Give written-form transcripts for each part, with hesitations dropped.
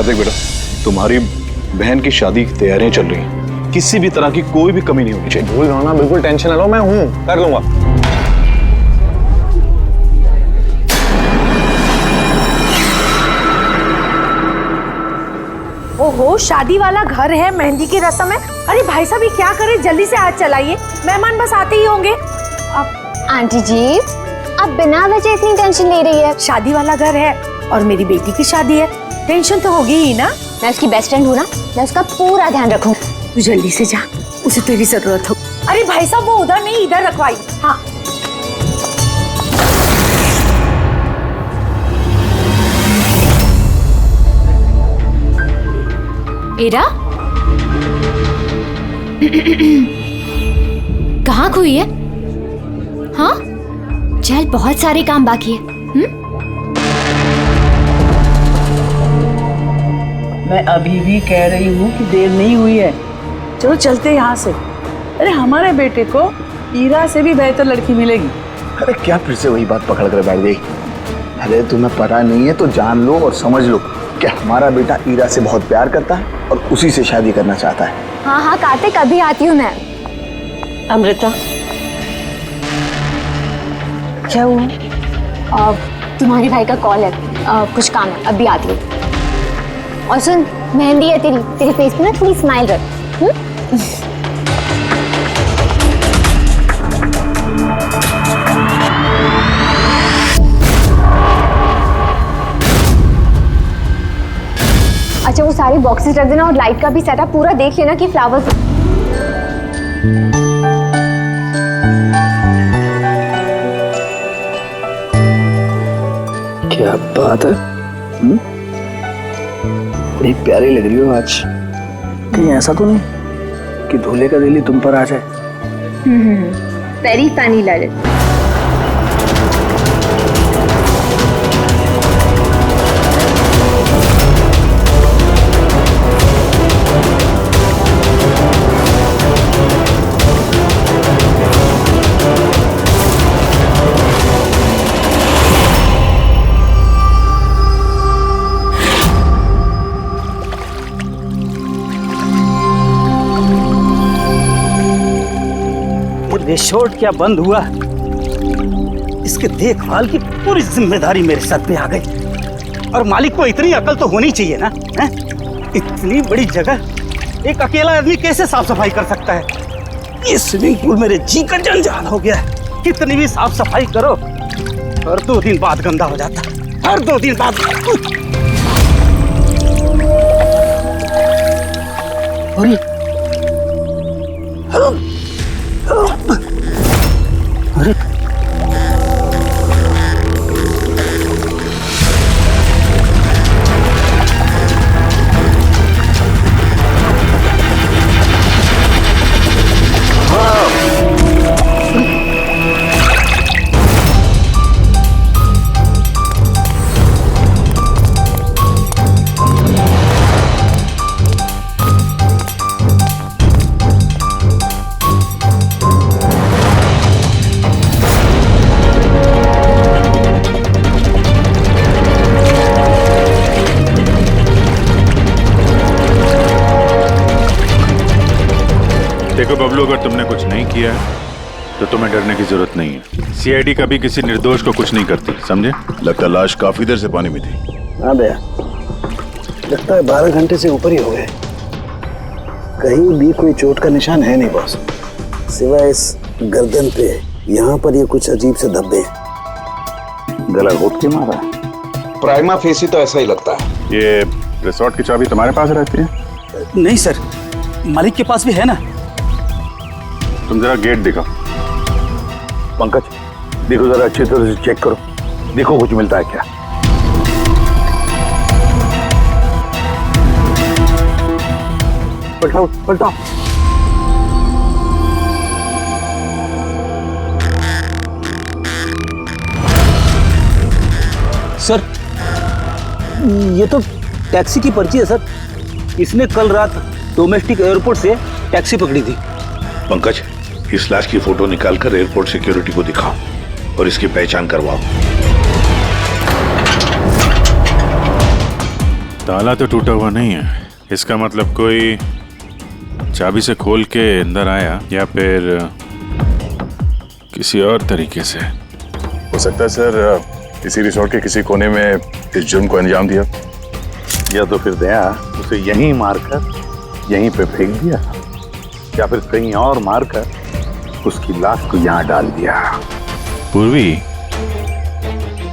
कार्तिक बेटा, तुम्हारी बहन की शादी की तैयारियां चल रही हैं, किसी भी तरह की कोई भी कमी नहीं होनी चाहिए। भूल रहा ना, बिल्कुल टेंशन ना लो, मैं हूँ, कर लूंगा। ओहो, शादी वाला घर है, मेहंदी की रस्म है। अरे भाई साहब, ये क्या करें, जल्दी से हाथ चलाइए, मेहमान बस आते ही होंगे। अब आंटी जी, आप बिना वजह इतनी टेंशन ले रही है? शादी वाला घर है और मेरी बेटी की शादी है, टेंशन तो होगी ही ना। मैं उसकी बेस्ट फ्रेंड हूँ ना, मैं उसका पूरा ध्यान रखूंगी। तू जल्दी से जा, उसे तेरी जरूरत हो। अरे भाई साहब, वो उधर नहीं इधर रखवाई। हाँ एरा कहाँ खोई है? हाँ चल, बहुत सारे काम बाकी है। मैं अभी भी कह रही हूँ कि देर नहीं हुई है, चलो चलते यहाँ से। अरे हमारे बेटे को ईरा से भी बेहतर लड़की मिलेगी। अरे क्या फिर से वही बात पकड़ कर बैठ गई? अरे तुम्हें पता नहीं है तो जान लो और समझ लो कि हमारा बेटा ईरा से बहुत प्यार करता है और उसी से शादी करना चाहता है। हाँ हाँ कार्तिक, अभी आती हूँ मैं। अमृता, क्या हुआ? तुम्हारे भाई का कॉल है, कुछ काम है, अभी आती हूँ। और सुन, मेहंदी है तेरे फेस पे ना, थोड़ी स्माइल रख। अच्छा, वो सारे बॉक्सेस रख देना और लाइट का भी सेटअप पूरा देख लेना कि फ्लावर्स। क्या बात है, बड़ी प्यारी लग रही हो आज। कहीं ऐसा तो नहीं कि दूल्हे का दिल ही तुम पर आ जाए? Very funny Lalit. रिसोर्ट क्या बंद हुआ, इसके देखभाल की पूरी जिम्मेदारी मेरे सर पे आ गई। और मालिक को इतनी अकल तो होनी चाहिए ना, है? इतनी बड़ी जगह एक अकेला आदमी कैसे साफ सफाई कर सकता है? ये स्विमिंग पूल मेरे जी का जंजाल हो गया है। कितनी भी साफ सफाई करो, हर 2 दिन बाद गंदा हो जाता है, हर 2 दिन बाद। अरे देखो बबलू, अगर तुमने कुछ नहीं किया तो तुम्हें डरने की जरूरत नहीं है। सीआईडी कभी किसी निर्दोष को कुछ नहीं करती, समझे? लगता है लाश काफी देर से पानी में थी। हाँ भैया, लगता है 12 घंटे से ऊपर ही हो गए। कहीं भी कोई चोट का निशान है नहीं बॉस, सिवाय इस गर्दन पे। यहाँ पर ये कुछ अजीब से धब्बे। गला घोट के मारा? प्राइमा फेसी तो ऐसा ही लगता है। ये रिसोर्ट की चाबी तुम्हारे पास रहती है? नहीं सर, मालिक के पास भी है ना। तुम जरा गेट दिखाओ। पंकज, देखो जरा अच्छी तरह से चेक करो, देखो कुछ मिलता है क्या। पलटाओ पलटाओ। सर, ये तो टैक्सी की पर्ची है सर। इसने कल रात डोमेस्टिक एयरपोर्ट से टैक्सी पकड़ी थी। पंकज, इस लाश की फोटो निकालकर एयरपोर्ट सिक्योरिटी को दिखाओ और इसकी पहचान करवाओ। ताला तो टूटा हुआ नहीं है, इसका मतलब कोई चाबी से खोल के अंदर आया या फिर किसी और तरीके से। हो सकता है सर किसी रिसोर्ट के किसी कोने में इस जुर्म को अंजाम दिया, या तो फिर दया उसे यहीं मारकर यहीं पे फेंक दिया, या फिर कहीं और मारकर उसकी लाश को यहाँ डाल दिया। पूर्वी,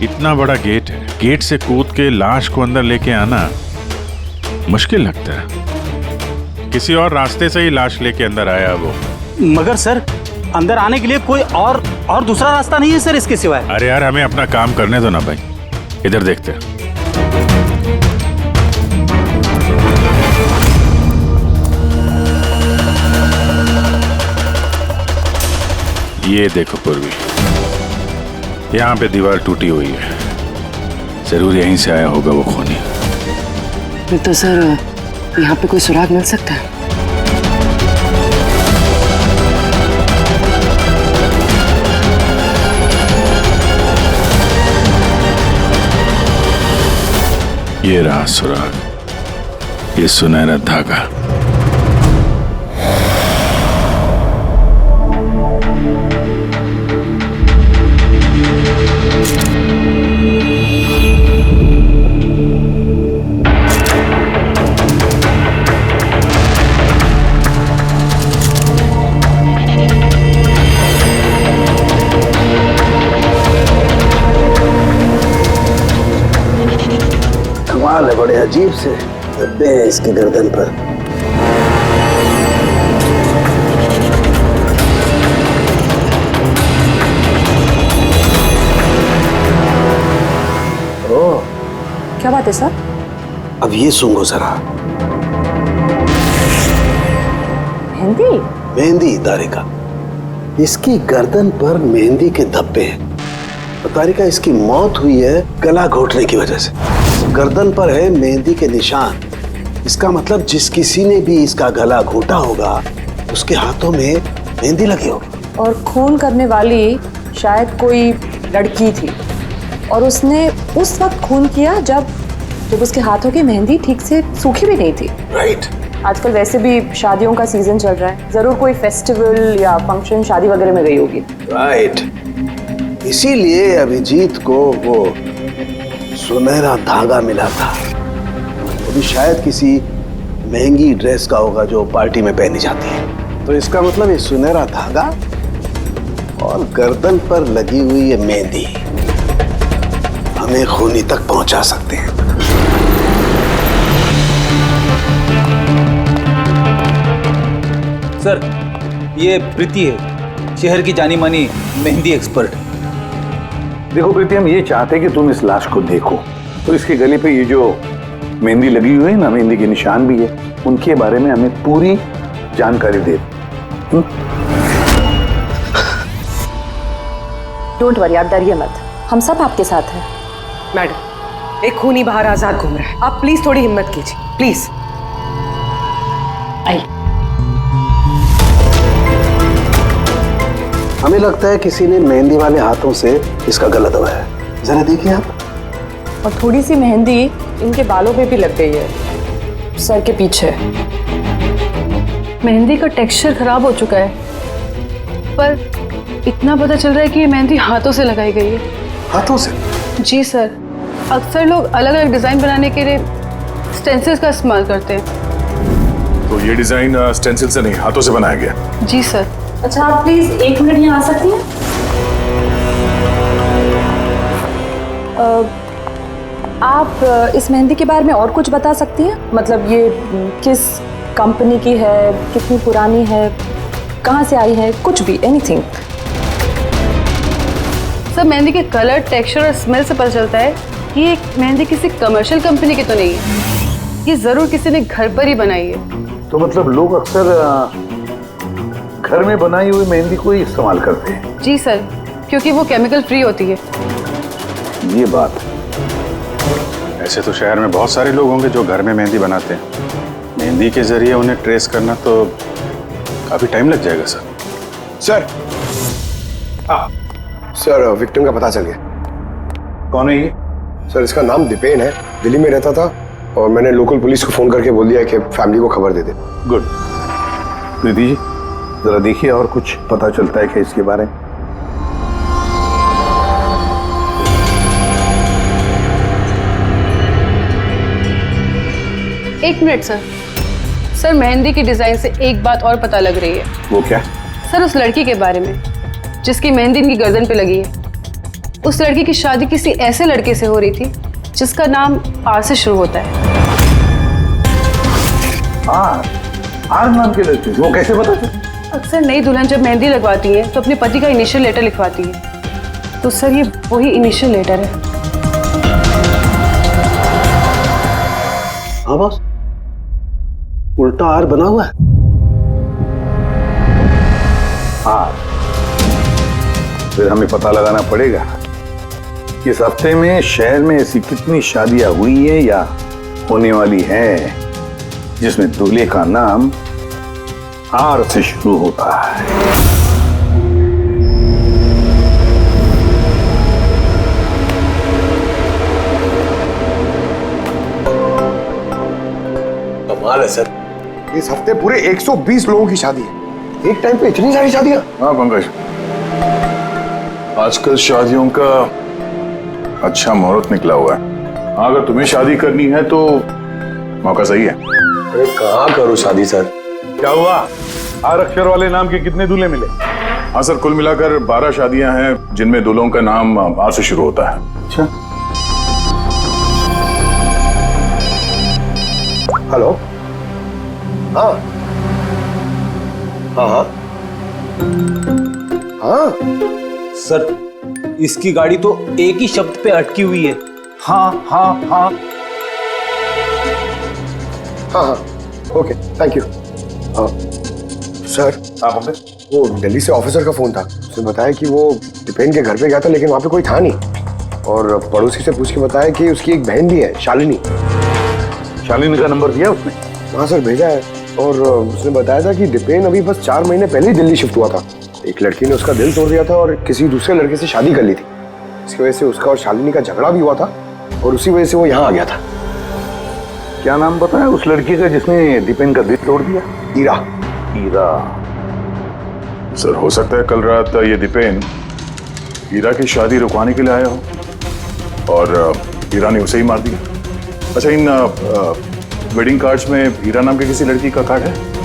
इतना बड़ा गेट है, गेट से कूद के लाश को अंदर लेके आना मुश्किल लगता है। किसी और रास्ते से ही लाश लेके अंदर आया वो। मगर सर, अंदर आने के लिए कोई और दूसरा रास्ता नहीं है सर इसके सिवाय। अरे यार, हमें अपना काम करने दो ना भाई, इधर देखते हैं। ये देखो पूर्वी, यहाँ पे दीवार टूटी हुई है, जरूर यहीं से आया होगा वो खूनी। तो सर यहाँ पे कोई सुराग मिल सकता है? ये रहा सुराग, ये सुनहरा धागा। कमाल है, बड़े अजीब से धब्बे हैं इसकी गर्दन पर। ओह, क्या बात है सर? अब ये सुनो जरा। मेहंदी? मेहंदी तारिका, इसकी गर्दन पर मेहंदी के धब्बे हैं। तारिका, इसकी मौत हुई है गला घोटने की वजह से। गर्दन पर है मेहंदी के निशान, इसका मतलब जिस किसी ने भी इसका गला घोटा होगा उसके हाथों में मेहंदी लगी होगी। और खून करने वाली शायद कोई लड़की थी और उसने उस वक्त खून किया जब उसके हाथों की मेहंदी ठीक से सूखी भी नहीं थी। राइट। आजकल वैसे भी शादियों का सीजन चल रहा है, जरूर कोई फेस्टिवल या फंक्शन शादी वगैरह में गई होगी। राइट, इसीलिए अभिजीत को वो सुनहरा धागा मिला था। वो भी शायद किसी महंगी ड्रेस का होगा जो पार्टी में पहनी जाती है। तो इसका मतलब ये सुनहरा धागा और गर्दन पर लगी हुई ये मेहंदी हमें खूनी तक पहुंचा सकते हैं। सर, ये प्रीति है, शहर की जानी मानी मेहंदी एक्सपर्ट। देखो प्रीति, हम ये चाहते हैं कि तुम इस लाश को देखो, तो इसके गले पे ये जो मेहंदी लगी हुई है ना, मेहंदी के निशान भी है, उनके बारे में हमें पूरी जानकारी दे। डोंट वरी, आप डरिए मत, हम सब आपके साथ हैं। मैडम, एक खूनी बाहर आजाद घूम रहा है, आप प्लीज थोड़ी हिम्मत कीजिए, प्लीज। आई। हमें लगता है किसी ने मेहंदी वाले हाथों से इसका गला दबाया है। जरा देखिए आप। और थोड़ी सी मेहंदी इनके बालों पे भी लग गई है, सर के पीछे। मेहंदी का टेक्सचर खराब हो चुका है, पर इतना पता चल रहा है कि ये मेहंदी हाथों से लगाई गई है। हाथों से? जी सर, अक्सर लोग अलग अलग डिजाइन बनाने के लिए स्टेंसिल्स का इस्तेमाल करते हैं। तो ये डिजाइन स्टेंसिल से नहीं, हाथों से बनाया गया। जी सर। अच्छा, आप प्लीज 1 मिनट यहाँ आ सकती हैं? आप इस मेहंदी के बारे में और कुछ बता सकती हैं? मतलब ये किस कंपनी की है, कितनी पुरानी है, कहाँ से आई है, कुछ भी, एनीथिंग। सर, मेहंदी के कलर, टेक्सचर और स्मेल से पता चलता है कि ये मेहंदी किसी कमर्शियल कंपनी की तो नहीं है, ये जरूर किसी ने घर पर ही बनाई है। तो मतलब लोग अक्सर घर में बनाई हुई मेहंदी को ही इस्तेमाल करते हैं? जी सर, क्योंकि वो केमिकल फ्री होती है। ये बात। ऐसे तो शहर में बहुत सारे लोग होंगे जो घर में मेहंदी बनाते हैं, मेहंदी के जरिए उन्हें ट्रेस करना तो काफी टाइम लग जाएगा सर। सर, सर विक्टिम का पता चल गया। कौन है ये? सर, इसका नाम दीपेन है, दिल्ली में रहता था, और मैंने लोकल पुलिस को फोन करके बोल दिया कि फैमिली को खबर दे दे। गुड। प्रीति जी जरा देखिए और कुछ पता चलता है क्या इसके बारे में? एक मिनट सर। सर मेहंदी की डिजाइन से एक बात और पता लग रही है। वो क्या? सर उस लड़की के बारे में जिसकी मेहंदी इनकी गर्दन पे लगी है, उस लड़की की शादी किसी ऐसे लड़के से हो रही थी जिसका नाम आर से शुरू होता है। आर नाम के लड़के? वो कैसे पता चला? अक्सर नई दुल्हन जब मेहंदी लगवाती है तो अपने पति का इनिशियल लेटर लिखवाती है, तो सर ये वही इनिशियल लेटर है। हाँ बॉस, उल्टा आर बना हुआ है। आर? फिर हमें पता लगाना पड़ेगा इस हफ्ते में शहर में ऐसी कितनी शादियां हुई है या होने वाली है जिसमें दूल्हे का नाम आर से शुरू होता है। कमाल है सर, इस हफ्ते पूरे 120 लोगों की शादी है। एक टाइम पे इतनी सारी शादियां? हाँ पंकज, आजकल शादियों का अच्छा मुहूर्त निकला हुआ है। अगर तुम्हें शादी करनी है तो मौका सही है। अरे कहाँ करूँ शादी सर? क्या हुआ? आर अक्षर वाले नाम के कितने दूल्हे मिले? हाँ सर, कुल मिलाकर 12 शादियां हैं जिनमें दूल्हों का नाम आर से शुरू होता है। अच्छा। हेलो। हाँ हाँ हाँ हाँ सर इसकी गाड़ी तो एक ही शब्द पे अटकी हुई है। हाँ हाँ हाँ हाँ हाँ ओके थैंक यू। सर वो दिल्ली से ऑफिसर का फोन था, उसने बताया कि वो दीपेन के घर पे गया था लेकिन वहाँ पे कोई था नहीं, और पड़ोसी से पूछ के बताया कि उसकी एक बहन भी है शालिनी। शालिनी का नंबर दिया उसने? हाँ सर भेजा है, और उसने बताया था कि दीपेन अभी बस 4 महीने पहले ही दिल्ली शिफ्ट हुआ था। एक लड़की ने उसका दिल तोड़ दिया था और किसी दूसरे लड़के से शादी कर ली थी। इसकी वजह से उसका और शालिनी का झगड़ा भी हुआ था और उसी वजह से वो यहाँ आ गया था। क्या नाम बताया उस लड़की का जिसने दीपेन का दिल तोड़ दिया? ईरा। ईरा? सर हो सकता है कल रात ये दीपेन हीरा की शादी रुकवाने के लिए आया हो और हीरा ने उसे ही मार दिया। अच्छा, इन वेडिंग कार्ड्स में हीरा नाम की किसी लड़की का कार्ड है?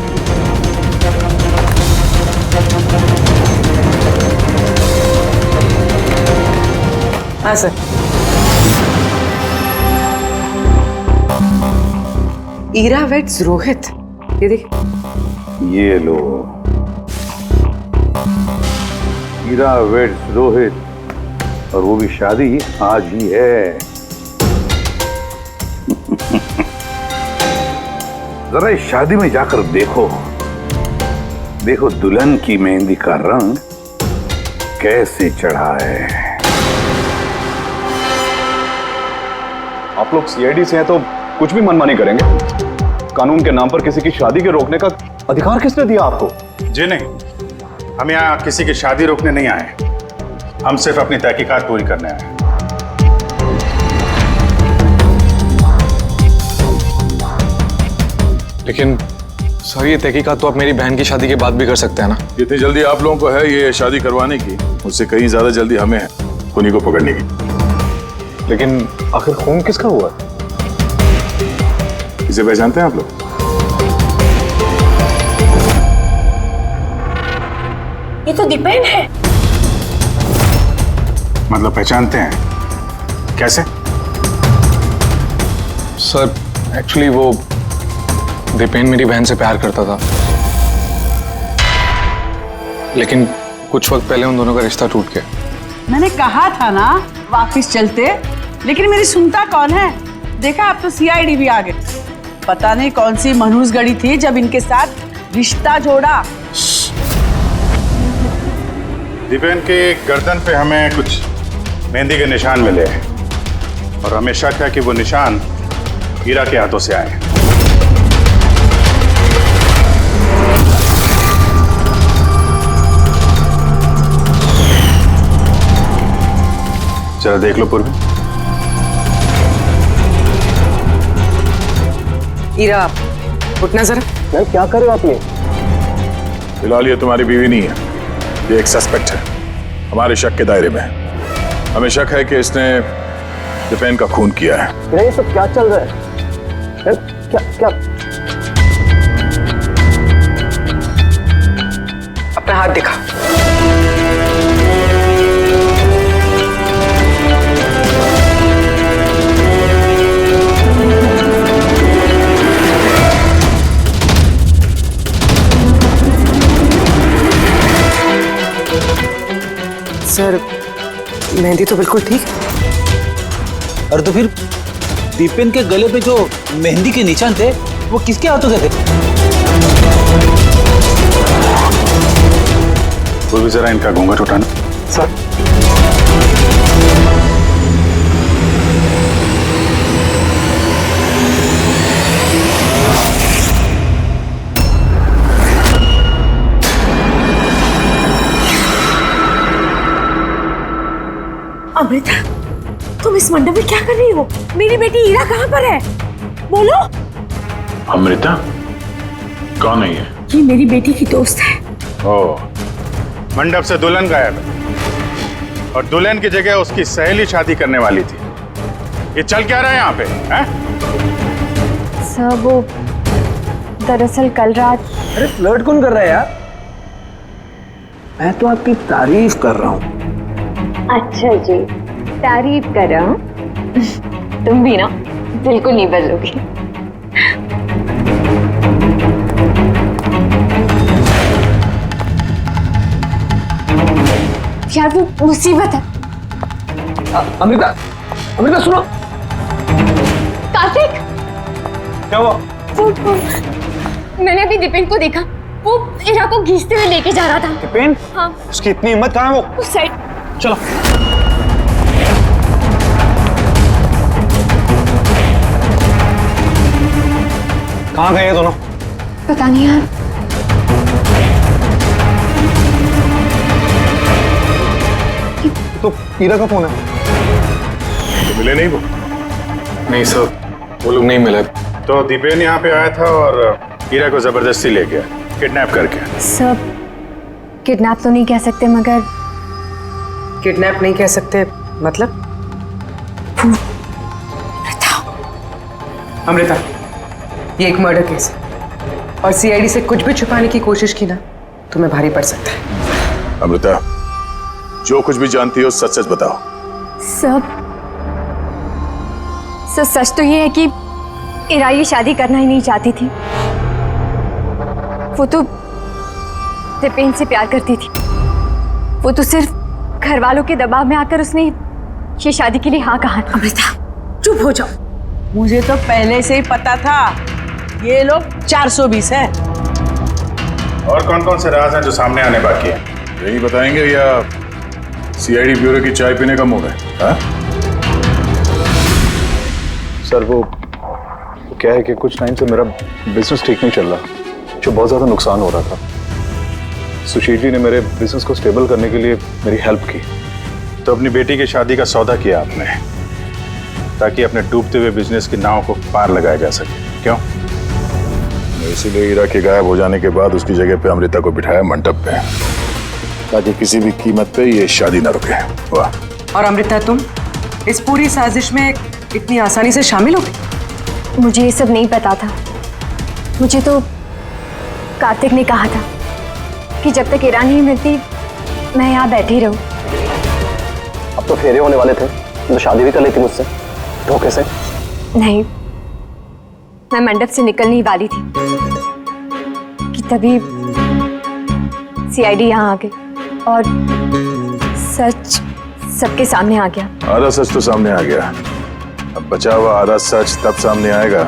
हाँ सर। ईरा वेड्स रोहित, ये देख। ये लो, ईरा वेड्स रोहित, और वो भी शादी आज ही है। जरा इस शादी में जाकर देखो, देखो दुल्हन की मेहंदी का रंग कैसे चढ़ा है। आप लोग सीआईडी से हैं तो कुछ भी मनमानी करेंगे? कानून के नाम पर किसी की शादी के रोकने का अधिकार किसने दिया आपको? जी नहीं, हम यहाँ किसी की शादी रोकने नहीं आए, हम सिर्फ अपनी तहकीकात पूरी करने आए हैं। लेकिन सर ये तहकीकात तो आप मेरी बहन की शादी के बाद भी कर सकते हैं ना? जितनी जल्दी आप लोगों को है ये शादी करवाने की, उससे कहीं ज्यादा जल्दी हमें है खूनी को पकड़ने की। लेकिन आखिर खून किसका हुआ? इसे पहचानते हैं आप लोग? ये तो दीपेन है। मतलब पहचानते हैं? कैसे? सर एक्चुअली वो दीपेन मेरी बहन से प्यार करता था, लेकिन कुछ वक्त पहले उन दोनों का रिश्ता टूट गया। मैंने कहा था ना वापिस चलते, लेकिन मेरी सुनता कौन है? देखा अब तो सीआईडी भी आ गए। पता नहीं कौन सी मनहूस गड़ी थी जब इनके साथ रिश्ता जोड़ा। दीपेन के गर्दन पे हमें कुछ मेहंदी के निशान मिले हैं और हमें शक है कि वो निशान हीरा के हाथों से आए हैं। जरा देख लो पूर्वी। हीरा, उठना जरा। मैम क्या कर रहे हो आप ये? फिलहाल ये तुम्हारी बीवी नहीं है, ये एक सस्पेक्ट है, हमारे शक के दायरे में है। हमें शक है कि इसने दीपेन का खून किया है। ये सब क्या चल रहा है? क्या क्या? अपना हाथ दिखा। सर, मेहंदी तो बिल्कुल ठीक है। और तो फिर दीपेन के गले पे जो मेहंदी के निशान थे वो किसके हाथों से थे? वो भी जरा इनका घूंघट उठाना। सर अमृता, तुम इस मंडप में क्या कर रही हो? मेरी बेटी हीरा कहाँ पर है? बोलो। अमृता कौन है ये? ये मेरी बेटी की दोस्त है। ओ, मंडप से दुल्हन गायब है और दुल्हन की जगह उसकी सहेली शादी करने वाली थी। ये चल क्या रहा है यहाँ पे? हैं? सर वो दरअसल कल रात। अरे फ्लर्ट कौन कर रहा है यार? मैं तो आपकी तारीफ कर रहा हूँ। अच्छा जी, तारीफ कर रहा हूँ। तुम भी ना बिल्कुल नहीं बदलोगी। यार वो मुसीबत है। अमृता, अमृता सुनो। कार्तिक, क्या हुआ? मैंने अभी दीपेन को देखा, वो हीरा को घींचते हुए लेके जा रहा था। दीपेन? हाँ। उसकी इतनी हिम्मत कहाँ है वो? उस साइड। चलो। कहाँ गए ये दोनों? पता नहीं यार। तो हीरा का फोन है। तो मिले नहीं वो? नहीं सर, वो लोग नहीं मिले। तो दीपेन यहाँ पे आया था और हीरा को जबरदस्ती ले गया, किडनैप करके। सब किडनैप तो नहीं कह सकते, मगर किडनैप नहीं कह सकते मतलब? अमृता, ये एक मर्डर केस है और सीआईडी से कुछ भी छुपाने की कोशिश की ना, तुम्हें भारी पड़ सकता है। अमृता, जो कुछ भी जानती हो सच सच बताओ। सब सच तो ये है कि हीरा ये शादी करना ही नहीं चाहती थी। वो तो दीपेन से प्यार करती थी। वो तो सिर्फ घर वालों के दबाव में आकर उसने ये शादी के लिए हाँ कहा था। अमृता चुप हो जाओ। मुझे तो पहले से ही पता था ये लोग 420 है। और कौन कौन से राज हैं जो सामने आने बाकी हैं? यही बताएंगे या सीआईडी ब्यूरो की चाय पीने का मूड है? हाँ? सर वो क्या है कि कुछ टाइम से मेरा बिजनेस ठीक नहीं चल रहा, जो बहुत ज़्यादा नुकसान हो रहा था। सुशील जी ने मेरे बिजनेस को स्टेबल करने के लिए मेरी हेल्प की। तो अपनी बेटी की शादी का सौदा किया आपने, ताकि अपने डूबते हुए बिजनेस की नाव को पार लगाया जा सके, क्यों? इसीलिए हीरा के गायब हो जाने के बाद उसकी जगह पे अमृता को बिठाया मंडप पे, ताकि किसी भी कीमत पे ये शादी न रुके। वाह। और अमृता, तुम इस पूरी साजिश में इतनी आसानी से शामिल हो गई? मुझे ये सब नहीं पता था। मुझे तो कार्तिक ने कहा था कि जब तक हीरा नहीं मिलती मैं यहाँ बैठी रहूं। अब तो फेरे होने वाले थे, तो शादी भी कर लेती मुझसे धोखे से। नहीं, मैं मंडप से निकलने ही वाली थी कि तभी सीआईडी यहाँ आ गई और सच सबके सामने आ गया। आधा सच तो सामने आ गया, अब बचा हुआ आधा सच तब सामने आएगा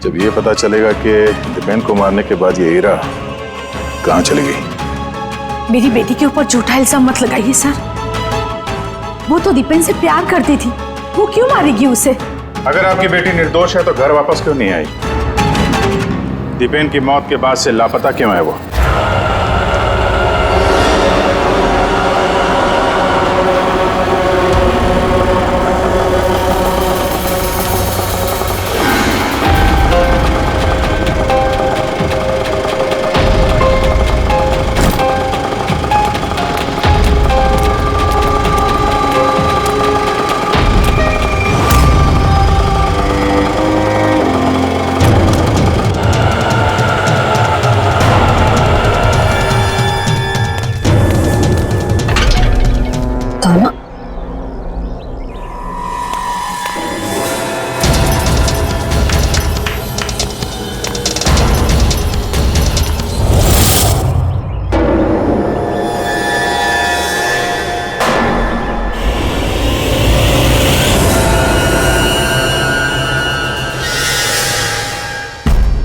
जब ये पता चलेगा कि दीपेन को मारने के बाद ये हीरा कहाँ चली गई। मेरी बेटी के ऊपर झूठा इल्जाम मत लगाइए सर। वो तो दीपेन से प्यार करती थी, वो क्यों मारेगी उसे? अगर आपकी बेटी निर्दोष है तो घर वापस क्यों नहीं आई? दीपेन की मौत के बाद से लापता क्यों है वो? सोना,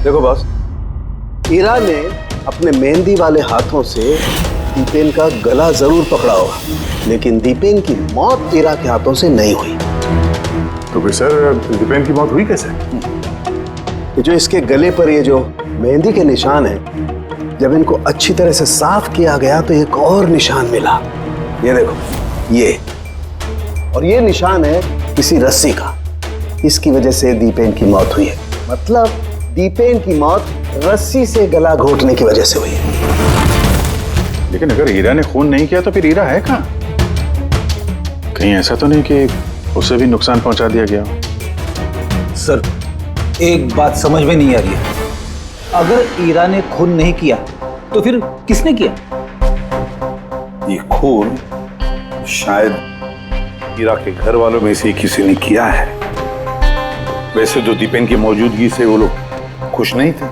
देखो बॉस, ईरा ने अपने मेहंदी वाले हाथों से दीपेन का गला जरूर पकड़ा होगा, लेकिन दीपेन की मौत ईरा के हाथों से नहीं हुई। तो फिर सर दीपेन की मौत हुई कैसे? ये जो इसके गले पर ये जो मेहंदी के निशान हैं, जब इनको अच्छी तरह से साफ किया गया तो एक और निशान मिला। ये देखो, ये और ये निशान है किसी रस्सी का। इसकी वजह से दीपेन की मौत हुई है। मतलब दीपेन की मौत रस्सी से गला घोटने की वजह से हुई है। लेकिन अगर हीरा ने खून नहीं किया तो फिर हीरा है कहाँ? कहीं ऐसा तो नहीं कि उसे भी नुकसान पहुंचा दिया गया हो? सर, एक बात समझ में नहीं आ रही है। अगर ईरा ने खून नहीं किया तो फिर किसने किया? ये खून शायद हीरा के घर वालों में से किसी ने किया है। वैसे तो दीपेन की मौजूदगी से वो लोग खुश नहीं थे।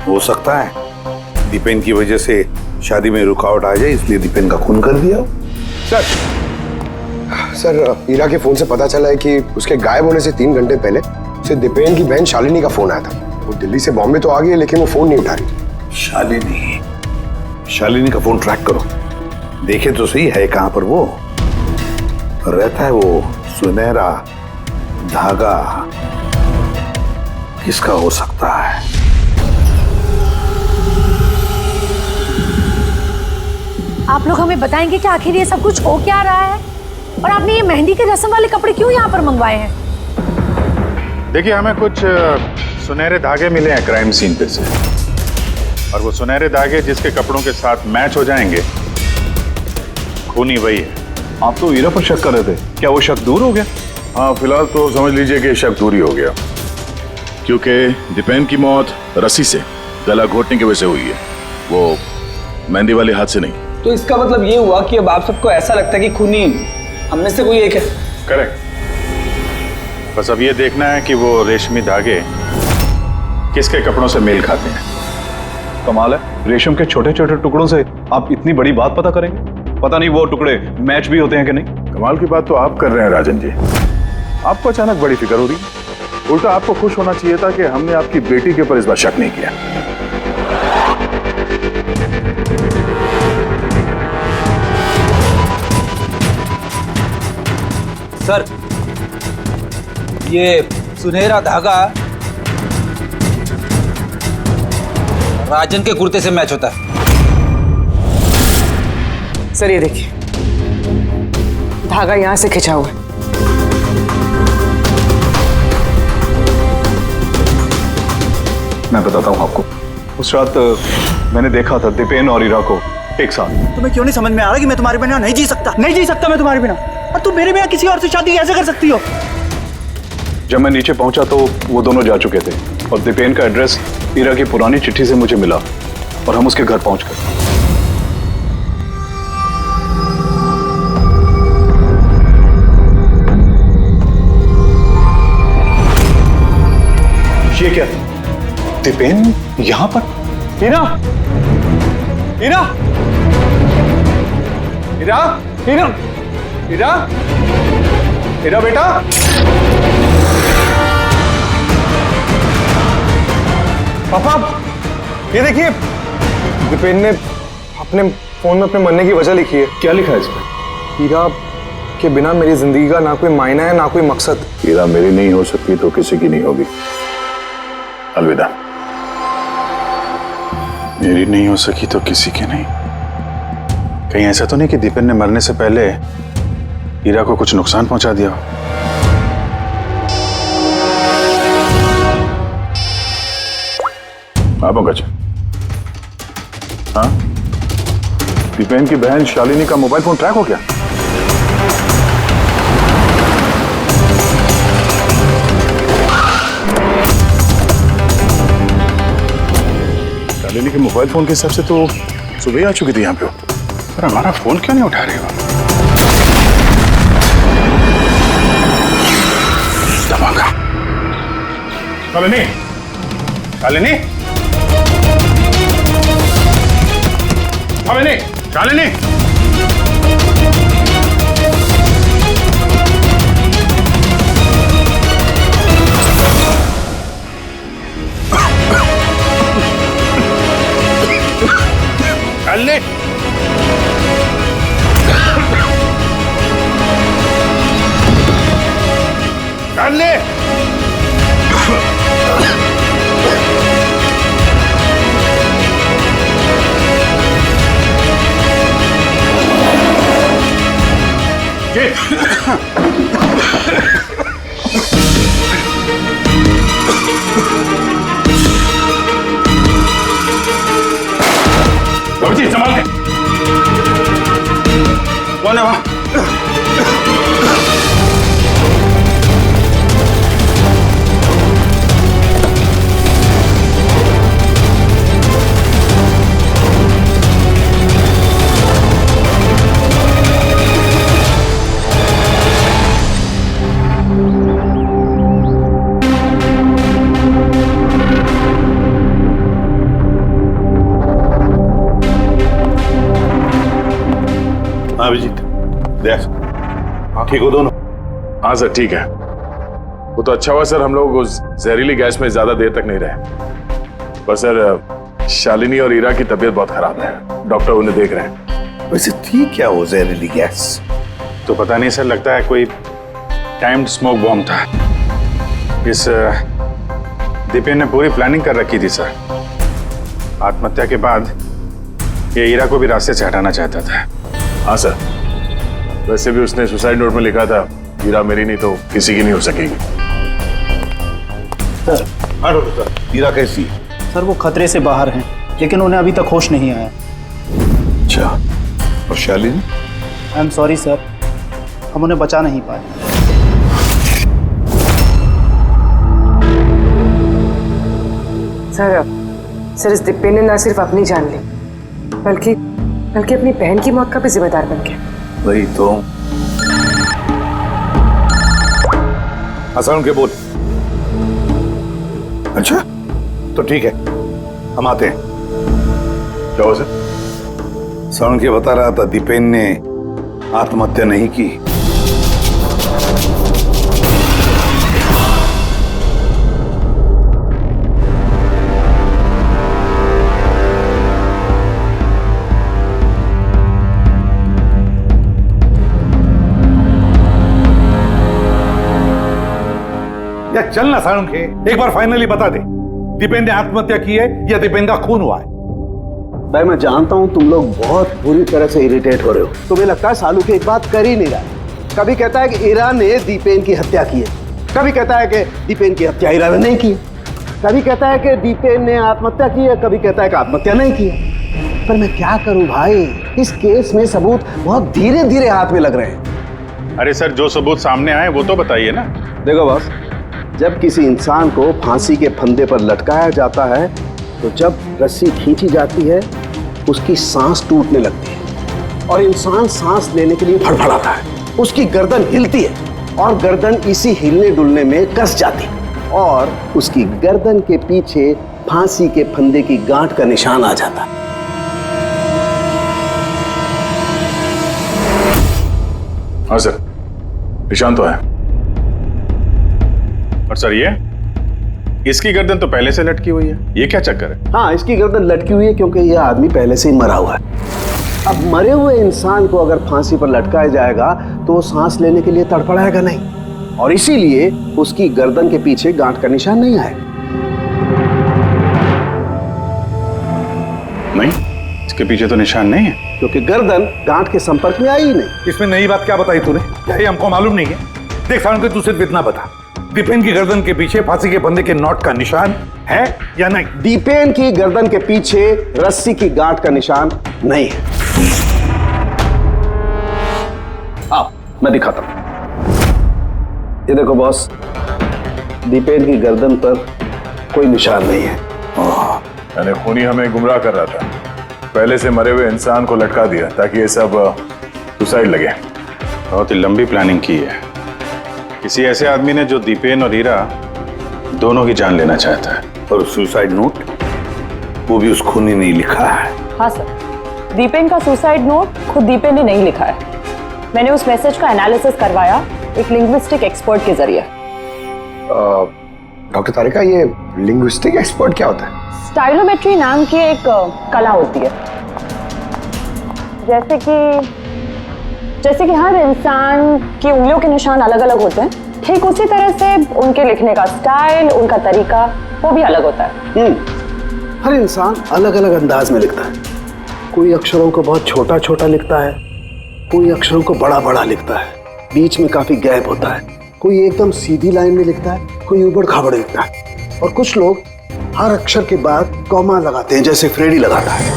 हो सकता है दीपेन की वजह से शादी में रुकावट आ जाए, इसलिए दीपेन का खून कर दिया। सर हीरा के फोन से पता चला है कि उसके गायब होने से 3 घंटे पहले उसे दीपेन की बहन शालिनी का फोन आया था। वो दिल्ली से बॉम्बे तो आ गई है, लेकिन वो फोन नहीं उठा रही। शालिनी का फोन ट्रैक करो, देखे तो सही है कहां पर वो रहता है। वो सुनहरा धागा किसका हो सकता है? आप लोग हमें बताएंगे कि आखिर ये सब कुछ हो क्या रहा है, और आपने ये मेहंदी के रस्म वाले कपड़े क्यों यहाँ पर मंगवाए हैं? देखिए, हमें कुछ सुनहरे धागे मिले हैं क्राइम सीन पे से, और वो सुनहरे धागे जिसके कपड़ों के साथ मैच हो जाएंगे, खूनी वही है। आप तो हीरा पर शक कर रहे थे, क्या वो शक दूर हो गया? हाँ, फिलहाल तो समझ लीजिए कि शक दूर ही हो गया, क्योंकि दीपेन की मौत रस्सी से गला घोटने की वजह से हुई है, वो मेहंदी वाले हाथ से नहीं। तो इसका मतलब ये हुआ कि अब आप सबको ऐसा लगता है कि खूनी हम में से कोई एक है? करेक्ट। बस अब ये देखना है कि वो रेशमी धागे किसके कपड़ों से मेल खाते हैं। कमाल है, रेशम के छोटे छोटे टुकड़ों से आप इतनी बड़ी बात पता करेंगे। पता नहीं वो टुकड़े मैच भी होते हैं कि नहीं। कमाल की बात तो आप कर रहे हैं राजन जी। आपको अचानक बड़ी फिक्र हो रही है। उल्टा आपको खुश होना चाहिए था कि हमने आपकी बेटी के ऊपर इस बार शक नहीं किया। सर, ये सुनहरा धागा राजन के कुर्ते से मैच होता है। सर ये देखिए, धागा यहां से खिंचा हुआ है। मैं बताता हूँ आपको, उस रात मैंने देखा था दीपेन और हीरा को एक साथ। तुम्हें क्यों नहीं समझ में आ रहा कि मैं तुम्हारे बिना नहीं जी सकता? नहीं जी सकता मैं तुम्हारे बिना, और तुम मेरे बिना किसी और से शादी कैसे कर सकती हो? जब मैं नीचे पहुंचा तो वो दोनों जा चुके थे, और दीपेन का एड्रेस हीरा की पुरानी चिट्ठी से मुझे मिला, और हम उसके घर पहुंच गए। ये क्या? दीपेन यहां पर? हीरा, हीरा, हीरा, हीरा, हीरा, हीरा बेटा। पापा, ये देखिए, दीपेन ने अपने फोन में अपने मरने की वजह लिखी है। क्या लिखा है इसमें? हीरा के बिना मेरी जिंदगी का ना कोई मायना है, ना कोई मकसद। हीरा मेरी नहीं हो सकती तो किसी की नहीं होगी। अलविदा। मेरी नहीं हो सकी तो किसी की नहीं। कहीं ऐसा तो नहीं कि दीपेन ने मरने से पहले हीरा को कुछ नुकसान पहुंचा दिया हो? हाँ पंकज। हाँ, दीपेन की बहन शालिनी का मोबाइल फोन ट्रैक हो गया? शालिनी के मोबाइल फोन के हिसाब से तो सुबह आ चुकी थी यहाँ पे, पर हमारा फोन क्यों नहीं उठा रही हो? दबागा। शालिनी, शालिनी, शालिनी, शालिनी। शालिनी, शालिनी। जी संभाल के। कौन है वहां? अभिजीत, देख, ठीक हो दोनों? हाँ सर ठीक है। वो तो अच्छा हुआ सर हम लोग उस जहरीली गैस में ज्यादा देर तक नहीं रहे। पर सर शालिनी और ईरा की तबीयत बहुत खराब है, डॉक्टर उन्हें देख रहे हैं। वैसे थी क्या वो जहरीली गैस? तो पता नहीं सर, लगता है कोई टाइम्ड स्मोक बॉम्ब था। इस दीपेन ने पूरी प्लानिंग कर रखी थी सर। आत्महत्या के बाद ये ईरा को भी रास्ते से हटाना चाहता था। हाँ सर, वैसे भी उसने सुसाइड नोट में लिखा था हीरा मेरी नहीं तो किसी की नहीं हो सकेगी। सर, हीरा कैसी है? सर वो खतरे से बाहर हैं, लेकिन उन्हें अभी तक होश नहीं आया। अच्छा, और Shalini? I am sorry sir, हम उन्हें बचा नहीं पाए। सर इस दीपेन ने ना सिर्फ अपनी जान ली, बल्कि अपनी बहन की मौत का भी जिम्मेदार बन गया। वही तो। हसन के बोल। अच्छा तो ठीक है, हम आते हैं। क्या हो सर? सरण के बता रहा था दीपेन ने आत्महत्या नहीं की। चल ना सारुण के, एक बार फाइनली बता दे, दीपेन ने आत्महत्या की है या दीपेन का खून हुआ है? भाई मैं जानता हूं तुम लोग बहुत बुरी तरह से इरिटेट हो रहे हो। तुम्हें लगता है सालू की एक बात कर ही नहीं रहा है। कभी कहता है कि ईरा ने दीपेन की हत्या की है, कभी कहता है कि दीपेन की हत्या ईरा ने नहीं की, कभी कहता है कि दीपेन ने आत्महत्या की है, कभी कहता है कि आत्महत्या नहीं की है। पर मैं क्या करूं भाई, इस केस में सबूत बहुत धीरे धीरे हाथ में लग रहे हैं। अरे सर, जो सबूत सामने आए वो तो बताइए ना। देखो बॉस, जब किसी इंसान को फांसी के फंदे पर लटकाया जाता है तो जब रस्सी खींची जाती है उसकी सांस टूटने लगती है और इंसान सांस लेने के लिए फड़फड़ाता है। उसकी गर्दन हिलती है और गर्दन इसी हिलने डुलने में कस जाती है और उसकी गर्दन के पीछे फांसी के फंदे की गांठ का निशान आ जाता है। हाँ सर, निशान तो है। और सर ये इसकी गर्दन तो पहले से लटकी हुई है, ये क्या चक्कर है? हाँ, इसकी गर्दन लटकी हुई है क्योंकि यह आदमी पहले से ही मरा हुआ है। अब मरे हुए इंसान को अगर फांसी पर लटकाया जाएगा तो वो सांस लेने के लिए तड़फड़ाएगा नहीं और इसीलिए उसकी गर्दन के पीछे गांठ का निशान नहीं आएगा। नहीं, इसके पीछे तो निशान नहीं है क्योंकि गर्दन गांठ के संपर्क में आई ही नहीं। इसमें नई बात क्या बताई तूने? क्या ये हमको मालूम नहीं है? देख सारुण के, तू सिर्फ इतना बता, दीपेन की गर्दन के पीछे फांसी के फंदे के नोट का निशान है या नहीं? दीपेन की गर्दन के पीछे रस्सी की गांठ का निशान नहीं है। आओ मैं दिखाता हूं। ये देखो बॉस, दीपेन की गर्दन पर कोई निशान नहीं है। यानी खूनी हमें गुमराह कर रहा था, पहले से मरे हुए इंसान को लटका दिया ताकि ये सब सुसाइड लगे। बहुत ही लंबी प्लानिंग की है। किसी ऐसे आदमी ने जो दीपेन और हीरा दोनों की जान लेना चाहता है। और सुसाइड नोट वो भी उस खूनी ने लिखा है। हाँ सर, दीपेन का सुसाइड नोट खुद दीपेन ने नहीं लिखा है। मैंने उस मैसेज का एनालिसिस करवाया एक लिंग्विस्टिक एक्सपर्ट के जरिए। डॉक्टर तारिका, ये लिंग्विस्टिक एक्सपर्ट क्या होता है? स्टाइलोमेट्री नाम की एक कला होती है। जैसे कि हर इंसान की उंगलियों के निशान अलग अलग होते हैं, ठीक उसी तरह से उनके लिखने का स्टाइल, उनका तरीका वो भी अलग होता है। हर इंसान अलग अलग अंदाज में लिखता है। कोई अक्षरों को बहुत छोटा छोटा लिखता है, कोई अक्षरों को बड़ा बड़ा लिखता है, बीच में काफी गैप होता है। कोई एकदम सीधी लाइन में लिखता है, कोई ऊबड़ खाबड़ लिखता है, और कुछ लोग हर अक्षर के बाद कॉमा लगाते हैं, जैसे फ्रेडी लगाता है।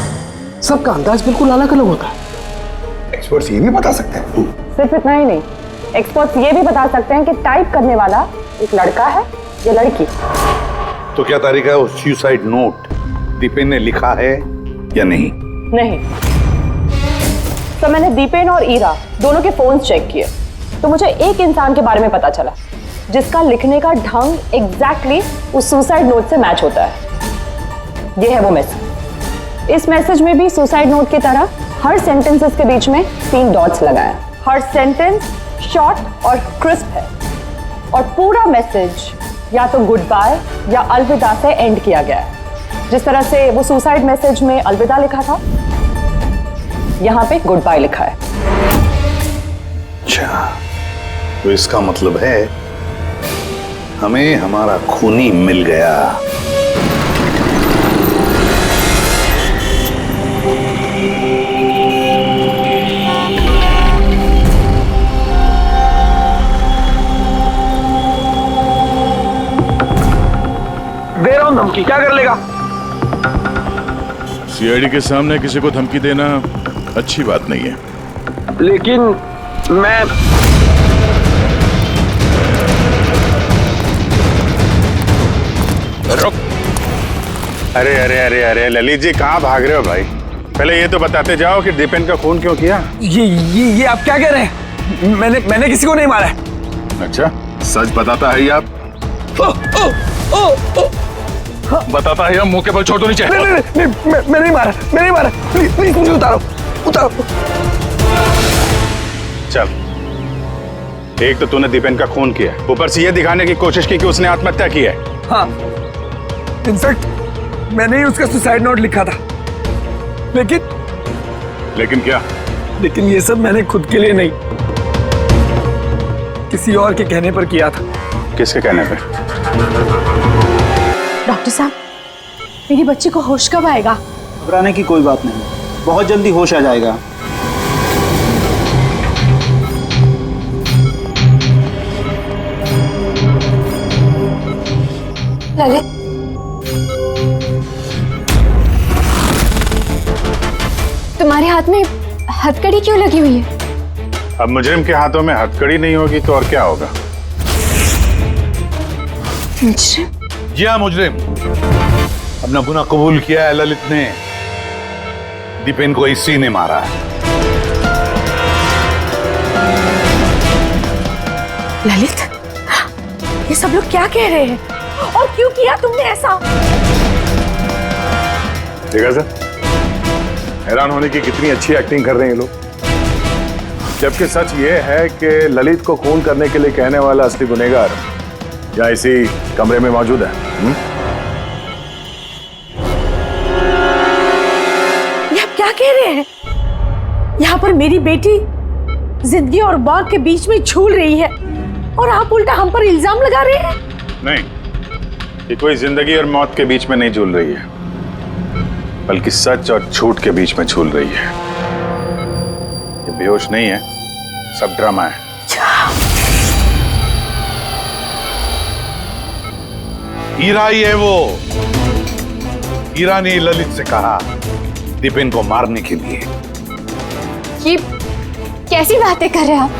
सबका अंदाज बिल्कुल अलग अलग होता है। एक्सपर्ट्स ये भी बता सकते हैं? सिर्फ इतना ही नहीं, एक्सपर्ट्स ये भी बता सकते हैं कि टाइप करने वाला एक लड़का है या लड़की। तो क्या तारिका वो सुसाइड नोट दीपेन ने लिखा है या नहीं? नहीं। तो मैंने दीपेन और ईरा दोनों के फोन चेक किए, तो मुझे एक इंसान के बारे में पता चला जिसका लिखने का ढंग एग्जैक्टली उस सुसाइड नोट से मैच होता है। ये है वो मैसेज। इस मैसेज में भी सुसाइड नोट की तरह हर सेंटेंसेस के बीच में 3 डॉट्स लगाए। हर सेंटेंस शॉर्ट और क्रिस्प है, और पूरा मैसेज या तो गुड बाय या अलविदा से एंड किया गया है। जिस तरह से वो सुसाइड मैसेज में अलविदा लिखा था, यहाँ पे गुड बाय लिखा है। अच्छा, तो इसका मतलब है हमें हमारा खूनी मिल गया। दे रहा हूं धमकी, क्या कर लेगा? सीआईडी के सामने किसी को धमकी देना अच्छी बात नहीं है। लेकिन मैं रुक। अरे अरे अरे अरे ललित जी, कहाँ भाग रहे हो भाई? पहले ये तो बताते जाओ कि दीपेन का खून क्यों किया? ये आप क्या कह रहे हैं? मैंने किसी को नहीं मारा है। अच्छा, सच बताता है आप? बताता है, मुंह के बल छोड़ दो नीचे। नहीं, मैं नहीं मारा। प्लीज मुझे उतारो। चल, एक तो तूने दीपेन का खून किया, ऊपर से ये दिखाने की कोशिश की कि उसने आत्महत्या की है। हाँ, इनफैक्ट मैंने ही उसका सुसाइड नोट लिखा था। लेकिन क्या? लेकिन ये सब मैंने खुद के लिए नहीं, किसी और के कहने पर किया था। किसके कहने पे? डॉक्टर साहब, मेरी बच्ची को होश कब आएगा? घबराने की कोई बात नहीं, बहुत जल्दी होश आ जाएगा। ललित, तुम्हारे हाथ में हथकड़ी क्यों लगी हुई है? अब मुजरिम के हाथों में हथकड़ी नहीं होगी तो और क्या होगा? मुजरिम? जी हाँ, मुजरिम। अपना गुनाह कबूल किया है ललित ने। दीपेन को इसी ने मारा है। ललित, ये सब लोग क्या कह रहे हैं और क्यों किया तुमने ऐसा? देखा सर, हैरान होने की कितनी अच्छी एक्टिंग कर रहे हैं ये लोग। जबकि सच ये है कि ललित को खून करने के लिए कहने वाला असली गुनहगार या इसी कमरे में मौजूद है। ये आप क्या कह रहे हैं? यहाँ पर मेरी बेटी जिंदगी और मौत के बीच में झूल रही है और आप उल्टा हम पर इल्जाम लगा रहे हैं। नहीं, ये कोई जिंदगी और मौत के बीच में नहीं झूल रही है, बल्कि सच और झूठ के बीच में झूल रही है। ये बेहोश नहीं है, सब ड्रामा है। हीरा ही है वो। हीरा ने ललित से कहा दीपेन को मारने के लिए। ये कैसी बातें कर रहे हैं आप?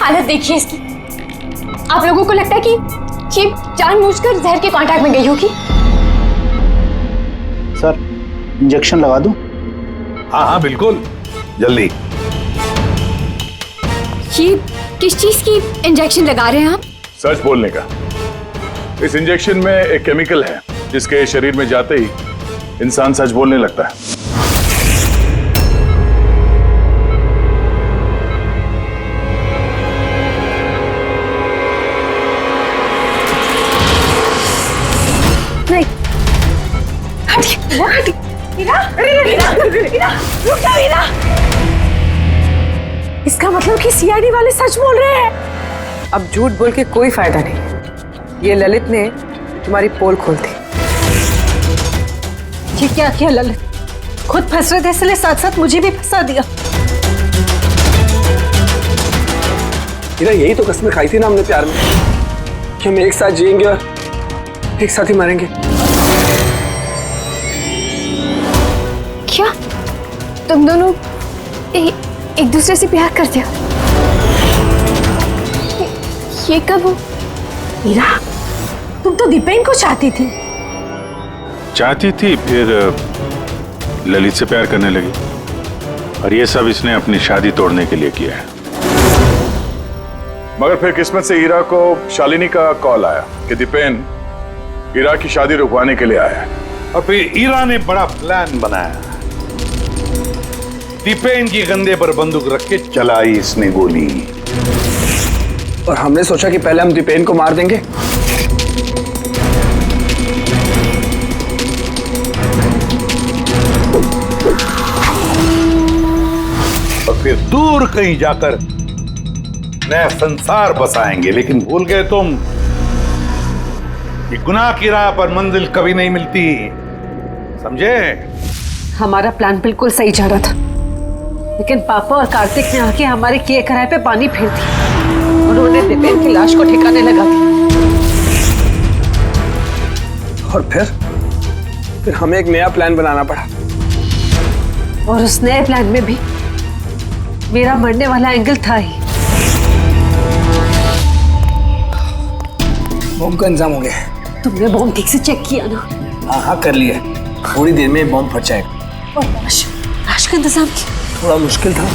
हालत देखिए इसकी। आप लोगों को लगता है कि ये जानबूझकर जहर के कांटेक्ट में गई होगी? सर, इंजेक्शन लगा दूं? हाँ हाँ बिल्कुल, जल्दी। किस चीज की इंजेक्शन लगा रहे हैं आप? सच बोलने का। इस इंजेक्शन में एक केमिकल है जिसके शरीर में जाते ही इंसान सच बोलने लगता है। नहीं, हटिए, हटिए। वीरा, वीरा, वीरा, रुक जा वीरा। इसका मतलब कि सीआईडी वाले सच बोल रहे हैं। अब झूठ बोल के कोई फायदा नहीं। ये ललित ने तुम्हारी पोल खोल दी। ये क्या किया ललित? खुद फंस रहे थे इसलिए साथ साथ मुझे भी फंसा दिया। हीरा, यही तो कसमें खाई थी ना हमने प्यार में कि हम एक साथ जिएंगे और एक साथ ही मरेंगे। क्या तुम दोनों एक दूसरे से प्यार करते हो? ये कब हो? हीरा, तुम तो दीपेन को चाहती थी। चाहती थी, फिर ललित से प्यार करने लगी। और ये सब इसने अपनी शादी तोड़ने के लिए किया है। मगर फिर किस्मत से हीरा को शालिनी का कॉल आया कि दीपेन हीरा की शादी रुकवाने के लिए आया है। और फिर हीरा ने बड़ा प्लान बनाया। दीपेन की कंधे पर बंदूक रख के चलाई इसने गोली। और हमने सोचा कि पहले हम दीपेन को मार देंगे। और फिर दूर कहीं जाकर नया संसार बसाएंगे। लेकिन भूल गए तुम कि गुनाह की राह पर मंजिल कभी नहीं मिलती, समझे? हमारा प्लान बिल्कुल सही जा रहा था, लेकिन पापा और कार्तिक ने आके हमारे किए कराए पे पानी फेर दिया। उन्होंने दीपेन की लाश को ठिकाने लगा दिया। और फिर हमें एक नया प्लान बनाना पड़ा। और उस नए प्लान में भी मेरा मरने वाला एंगल था ही। बॉम्ब का इंतजाम हो गया। तुमने बॉम्ब ठीक से चेक किया ना? हाँ हाँ, कर लिया। थोड़ी देर में बॉम्ब फट जाएगा। और लाश का इंतजाम किया? थोड़ा मुश्किल था,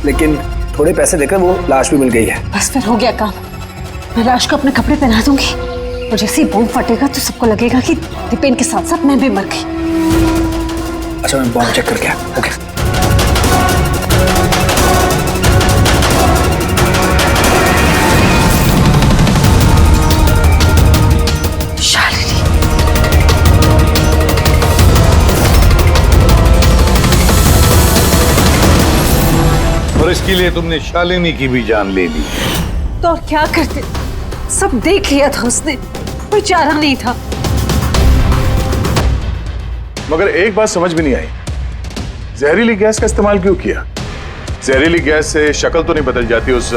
लेकिन थोड़े पैसे देकर वो लाश भी मिल गई है। बस फिर हो गया काम। मैं लाश को अपने कपड़े पहना दूंगी और जैसे ही बॉम्ब फटेगा तो सबको लगेगा कि दीपेन के साथ साथ मैं भी मर गई। अच्छा, मैं बॉम्ब चेक करके आया। ओके। और इसके लिए तुमने शालिनी की भी जान ले ली। तो और क्या करते? सब देख लिया था उसने, कोई चारा नहीं था। मगर एक बात समझ में नहीं आई, जहरीली गैस का इस्तेमाल क्यों किया? जहरीली गैस से शक्ल तो नहीं बदल जाती उस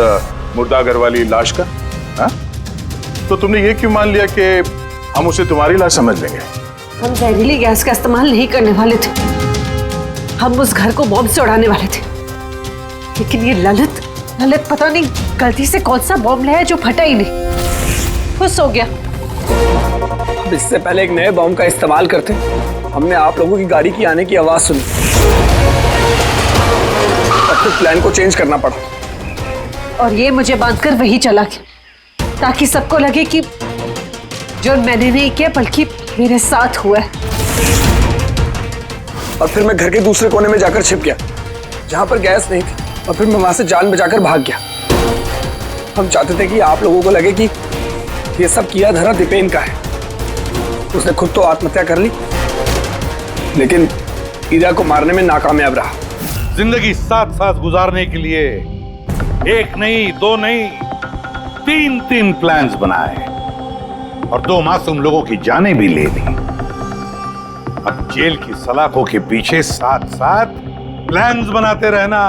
मुर्दा घर वाली लाश का? हाँ? तो तुमने ये क्यों मान लिया कि हम उसे तुम्हारी लाश समझ लेंगे? हम जहरीली गैस का इस्तेमाल नहीं करने वाले थे। हम उस घर को बॉम्ब से उड़ाने वाले थे। लेकिन ये ललित पता नहीं गलती से कौन सा बॉम्ब लाया जो फटा ही नहीं। खुश हो गया। अब इससे पहले एक नए बॉम्ब का इस्तेमाल करते, हमने आप लोगों की गाड़ी की आने की आवाज सुनी। अब तो प्लान को चेंज करना पड़ा। और ये मुझे बांधकर वही चला गया ताकि सबको लगे कि जो मैंने नहीं किया बल्कि मेरे साथ हुआ है। और फिर मैं घर के दूसरे कोने में जाकर छिप गया जहां पर गैस नहीं थी। और फिर मैं वहां से जान बचाकर भाग गया। हम चाहते थे कि आप लोगों को लगे कि ये सब किया धरा दीपेन का है। उसने खुद तो आत्महत्या कर ली, लेकिन हीरा को मारने में नाकामयाब रहा। जिंदगी साथ साथ गुजारने के लिए एक नहीं, दो नहीं, तीन प्लान्स बनाए और 2 मासूम लोगों की जानें भी ले ली। अब जेल की सलाखों के पीछे साथ साथ प्लान्स बनाते रहना।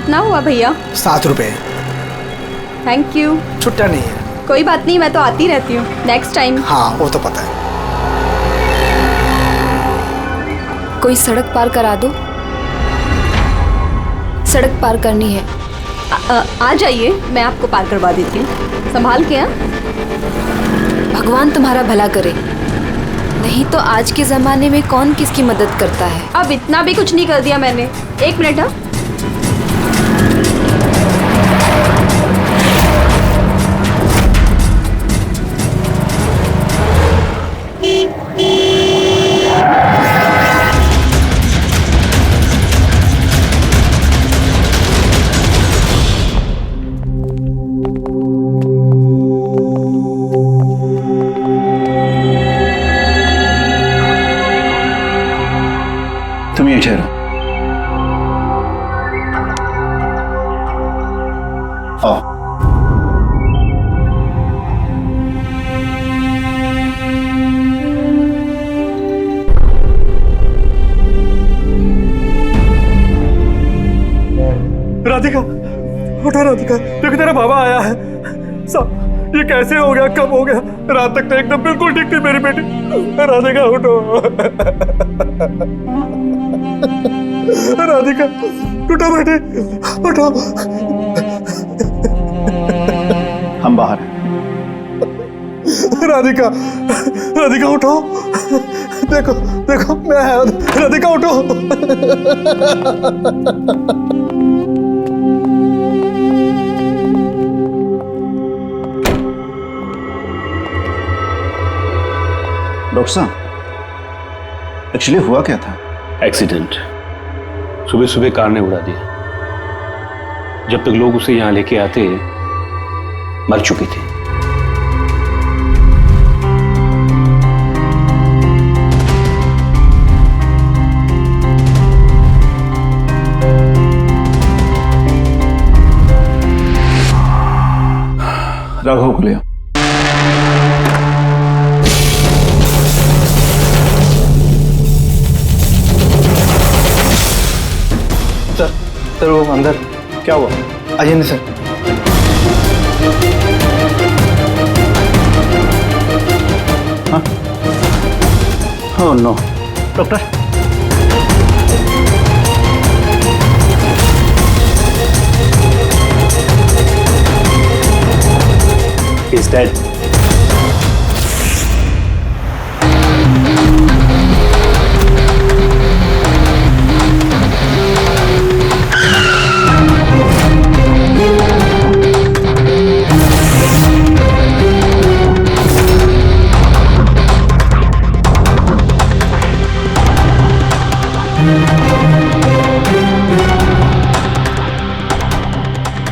कितना हुआ भैया? 7 रुपए। Thank you. छुट्टा नहीं है। कोई बात नहीं, मैं तो आती रहती हूँ, नेक्स्ट टाइम। हाँ वो तो पता है। कोई सड़क पार करा दो, सड़क पार करनी है। आ जाइए, मैं आपको पार करवा देती हूँ, संभाल के। भगवान तुम्हारा भला करे, नहीं तो आज के जमाने में कौन किसकी मदद करता है। अब इतना भी कुछ नहीं कर दिया मैंने। 1 मिनट। हाँ तुम ये ठहरो। आओ। राधिका, उठो राधिका, देखो तेरा बाबा आया है। सब ये कैसे हो गया, कब हो गया? रात तक तो एकदम बिल्कुल ठीक थी मेरी बेटी। राधिका उठो। राधिका उठो बेटी, उठो। हम बाहर हैं। राधिका, राधिका उठो। देखो देखो मैं है। राधिका उठो। डॉक्टर साहब, एक्चुअली हुआ क्या था? एक्सीडेंट। सुबह सुबह कार ने उड़ा दिया। जब तक लोग उसे यहां लेके आते मर चुकी थी। राघव को ले आओ। सर वो अंदर क्या हुआ? अजय सर। हाँ? Oh no. Doctor, He's dead.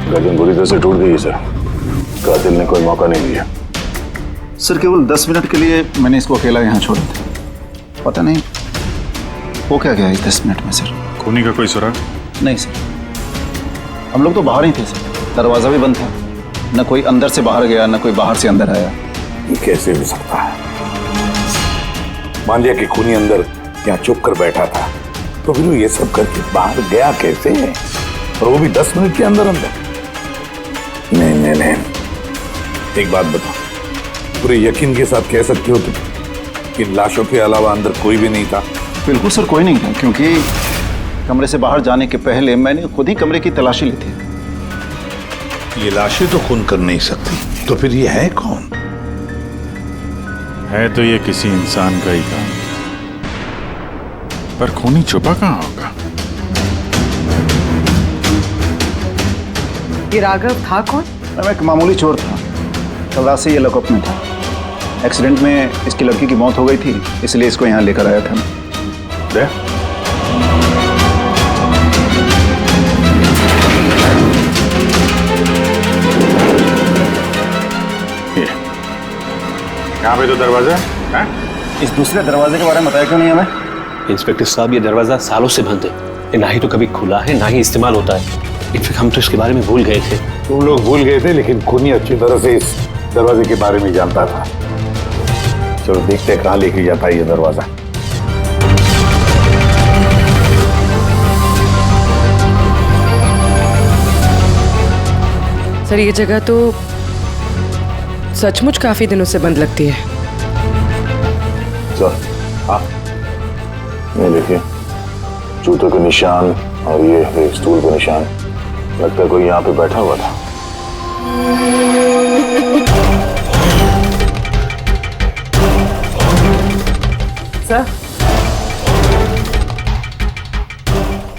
गर्दन बुरी तरह से टूट गई है सर। कातिल ने कोई मौका नहीं दिया। सर केवल 10 मिनट के लिए मैंने इसको अकेला यहाँ छोड़ा था। पता नहीं वो क्या गया 10 मिनट में सर। खूनी का कोई सुराग? नहीं सर, हम लोग तो बाहर ही थे सर। दरवाजा भी बंद था, न कोई अंदर से बाहर गया न कोई बाहर से अंदर आया। ये कैसे हो सकता है? मान लिया कि खूनी अंदर यहाँ चुप कर बैठा था, तो फिर वो ये सब करके बाहर गया कैसे? और वो भी 10 मिनट के अंदर अंदर। नहीं नहीं नहीं, एक बात बताओ, पूरे यकीन के साथ कह सकते हो कि लाशों के अलावा अंदर कोई भी नहीं था? बिल्कुल सर, कोई नहीं था, क्योंकि कमरे से बाहर जाने के पहले मैंने खुद ही कमरे की तलाशी ली थी। ये लाशें तो खून कर नहीं सकती, तो फिर ये है कौन? है तो ये किसी इंसान का ही काम, पर खूनी छुपा कहाँ होगा? ये राघव था कौन? मैं एक मामूली चोर था, कल रात से ये लॉकअप में था। एक्सीडेंट में इसकी लड़की की मौत हो गई थी, इसलिए इसको यहाँ लेकर आया था। दे? यहाँ पे तो दरवाजा है? इस दूसरे दरवाजे के बारे में बताया क्यों नहीं हमें? इंस्पेक्टर साहब, ये दरवाजा सालों से बंद है। ये ना ही तो कभी खुला है, ना ही इस्तेमाल होता है। इनफैक्ट हम तो इसके बारे में भूल गए थे। तुम लोग भूल गए थे, लेकिन खूनी अच्छी तरह से इस दरवाजे के बारे में जानता था। चलो देखते हैं कहाँ लेके जाता है ये दरवाजा। सर ये जगह तो सचमुच काफी दिनों से बंद लगती है। सर हाँ, ये देखिए जूतों के निशान और ये स्टूल के निशान, लगता है कोई यहाँ पे बैठा हुआ था। सर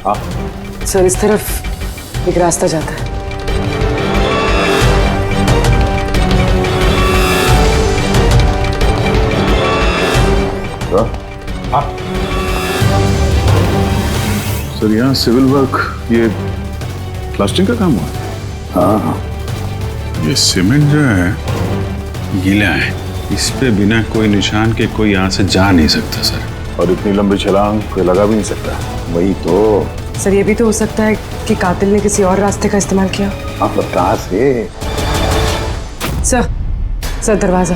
हाँ सर इस तरफ एक रास्ता जाता है। हाँ सर, यहाँ सिविल वर्क, ये प्लास्टिक का काम हुआ। हाँ हाँ, ये सीमेंट जो है गीला है, इस पे बिना कोई निशान के कोई यहाँ से जा नहीं सकता सर। और इतनी लंबी छलांग कोई लगा भी नहीं सकता। वही तो सर ये भी तो हो सकता है कि कातिल ने किसी और रास्ते का इस्तेमाल किया। हाँ पर कहाँ से? सर दरवाजा।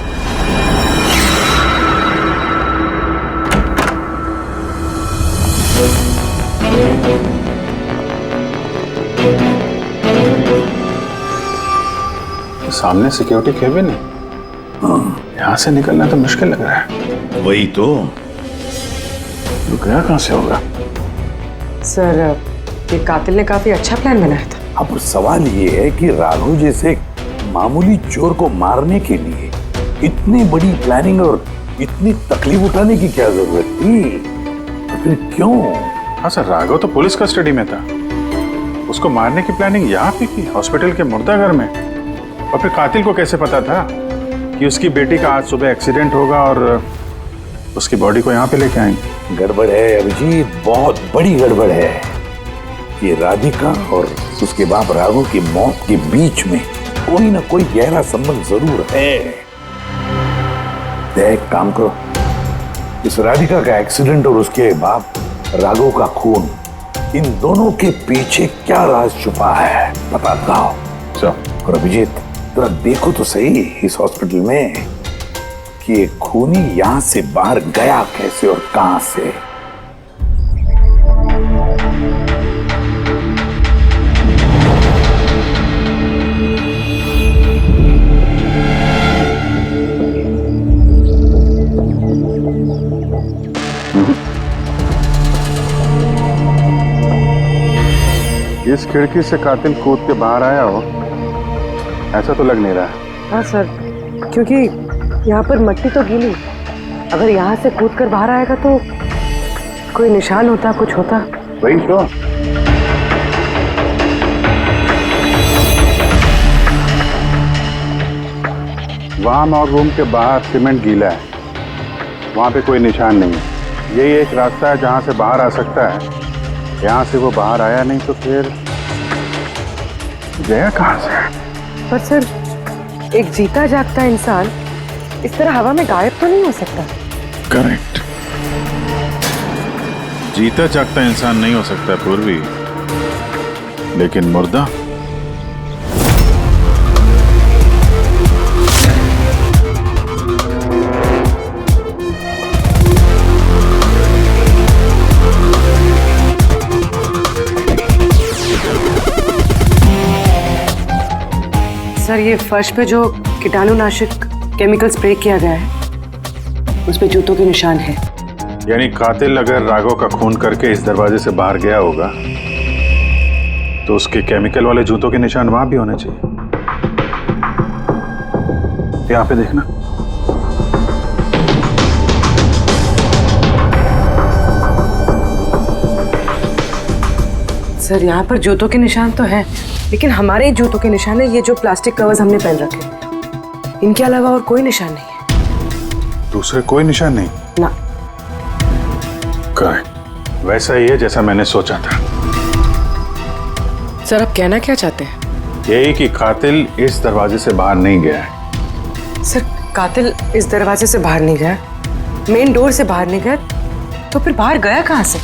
सामने सिक्योरिटी केबिन है, यहाँ से निकलना तो मुश्किल लग रहा है। वही तो गया कहाँ से होगा? सर ये कातिल ने काफी अच्छा प्लान बनाया था। अब सवाल ये है कि राघव जैसे मामूली चोर को मारने के लिए इतनी बड़ी प्लानिंग और इतनी तकलीफ उठाने की क्या जरूरत थी? तो फिर क्यों? हाँ सर, राघव तो पुलिस कस्टडी में था, उसको मारने की प्लानिंग यहाँ पे की, हॉस्पिटल के मुर्दाघर में। और फिर कातिल को कैसे पता था कि उसकी बेटी का आज सुबह एक्सीडेंट होगा और उसकी बॉडी को यहाँ पे लेके आएंगे? गड़बड़ है अभिजीत, बहुत बड़ी गड़बड़ है। ये राधिका और उसके बाप राघव की मौत के बीच में कोई ना कोई गहरा संबंध जरूर है। एक काम करो, इस राधिका का एक्सीडेंट और उसके बाप राघव का खून, इन दोनों के पीछे क्या राज छुपा है पता लगाओ। और अभिजीत जरा देखो तो सही इस हॉस्पिटल में कि ये खूनी यहां से बाहर गया कैसे और कहां से। इस खिड़की से कातिल कूद के बाहर आया हो, ऐसा तो लग नहीं रहा। हाँ सर, क्योंकि यहाँ पर मट्टी तो गीली, अगर यहाँ से कूद कर बाहर आएगा तो कोई निशान होता, कुछ होता। वही तो। वहाँ मॉर्ग रूम के बाहर सीमेंट गीला है, वहाँ पे कोई निशान नहीं है। यही एक रास्ता है जहाँ से बाहर आ सकता है। यहाँ से वो बाहर आया नहीं तो फिर गया कहाँ से? पर सर एक जीता जागता इंसान इस तरह हवा में गायब तो नहीं हो सकता। करेक्ट, जीता जागता इंसान नहीं हो सकता पूर्वी, लेकिन मुर्दा सर ये फर्श पे जो कीटाणुनाशक केमिकल स्प्रे किया गया है उस पे जूतों के निशान है। यानी कातिल अगर राघव का खून करके इस दरवाजे से बाहर गया होगा तो उसके केमिकल वाले जूतों के निशान वहां भी होने चाहिए। यहाँ पे देखना, सर यहाँ पर जूतों के निशान तो है, लेकिन हमारे जूतों के निशान है ये जो प्लास्टिक कवर्स हमने पहन रखे, इनके अलावा और कोई निशान नहीं है। दूसरे कोई निशान नहीं ना। करेक्ट, वैसा ही है जैसा मैंने सोचा था। सर आप कहना क्या चाहते हैं? यही कि कातिल इस दरवाजे से बाहर नहीं गया है। सर कातिल इस दरवाजे से बाहर नहीं गया, मेन डोर से बाहर नहीं गया, तो फिर बाहर गया कहाँ से?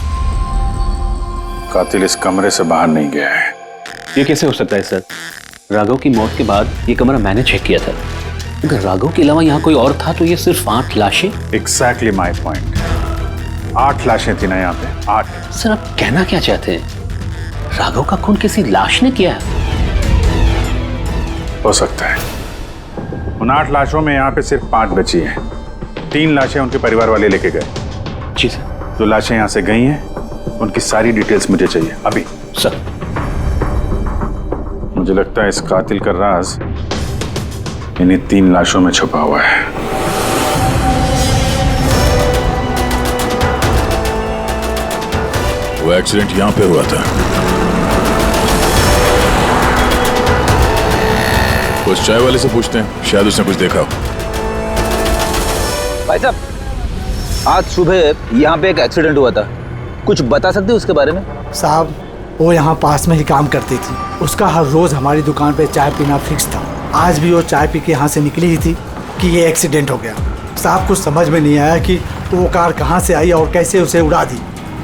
कातिल इस कमरे से बाहर नहीं गया है। ये कैसे हो सकता है सर? राघव की मौत के बाद ये कमरा मैंने चेक किया था। अगर राघव के अलावा यहाँ कोई और था तो ये सिर्फ 8 लाशें। एग्जैक्टली माय पॉइंट, 8 लाशें थी ना यहाँ पे, 8। सर आप कहना क्या चाहते हैं? राघव का खून किसी लाश ने किया है? हो सकता है। उन 8 लाशों में यहाँ पे सिर्फ 5 बची हैं। 3 लाशें उनके परिवार वाले लेके गए। जी सर। जो लाशें यहाँ से गई हैं उनकी सारी डिटेल्स मुझे चाहिए अभी। सर। मुझे लगता है इस कातिल का राज इन्हीं 3 लाशों में छुपा हुआ है। वो एक्सीडेंट यहाँ पे हुआ था। उस चाय वाले से पूछते हैं, शायद उसने कुछ देखा हो। भाई साहब, आज सुबह यहाँ पे एक एक्सीडेंट हुआ था, कुछ बता सकते हो उसके बारे में? साहब, वो यहाँ पास में ही काम करती थी। उसका हर रोज हमारी दुकान पे चाय पीना फिक्स था। आज भी वो चाय पी के यहाँ से निकली ही थी कि ये एक्सीडेंट हो गया। साहब, कुछ समझ में नहीं आया कि वो कार कहाँ से आई और कैसे उसे उड़ा दी।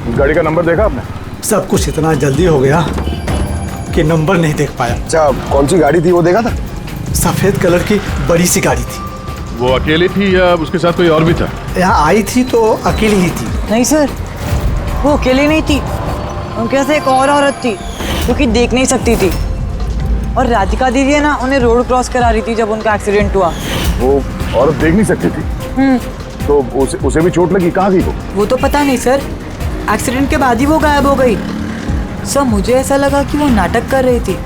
गाड़ी का नंबर देखा आपने? सब कुछ इतना जल्दी हो गया कि नंबर नहीं देख पाया। अच्छा, कौन सी गाड़ी थी वो देखा था? सफेद कलर की बड़ी सी गाड़ी थी। वो अकेली थी या उसके साथ कोई और भी था? यहाँ आई थी तो अकेली ही थी। नहीं सर, वो अकेली नहीं थी, उनके साथ एक और औरत थी जो कि देख नहीं सकती थी। और राधिका दीदी है ना, उन्हें रोड क्रॉस करा रही थी जब उनका एक्सीडेंट हुआ। वो औरत देख नहीं सकती थी? तो उसे भी चोट लगी? कहाँ थी वो तो पता नहीं सर, एक्सीडेंट के बाद ही वो गायब हो गई। सर, मुझे ऐसा लगा कि वो नाटक कर रही थी।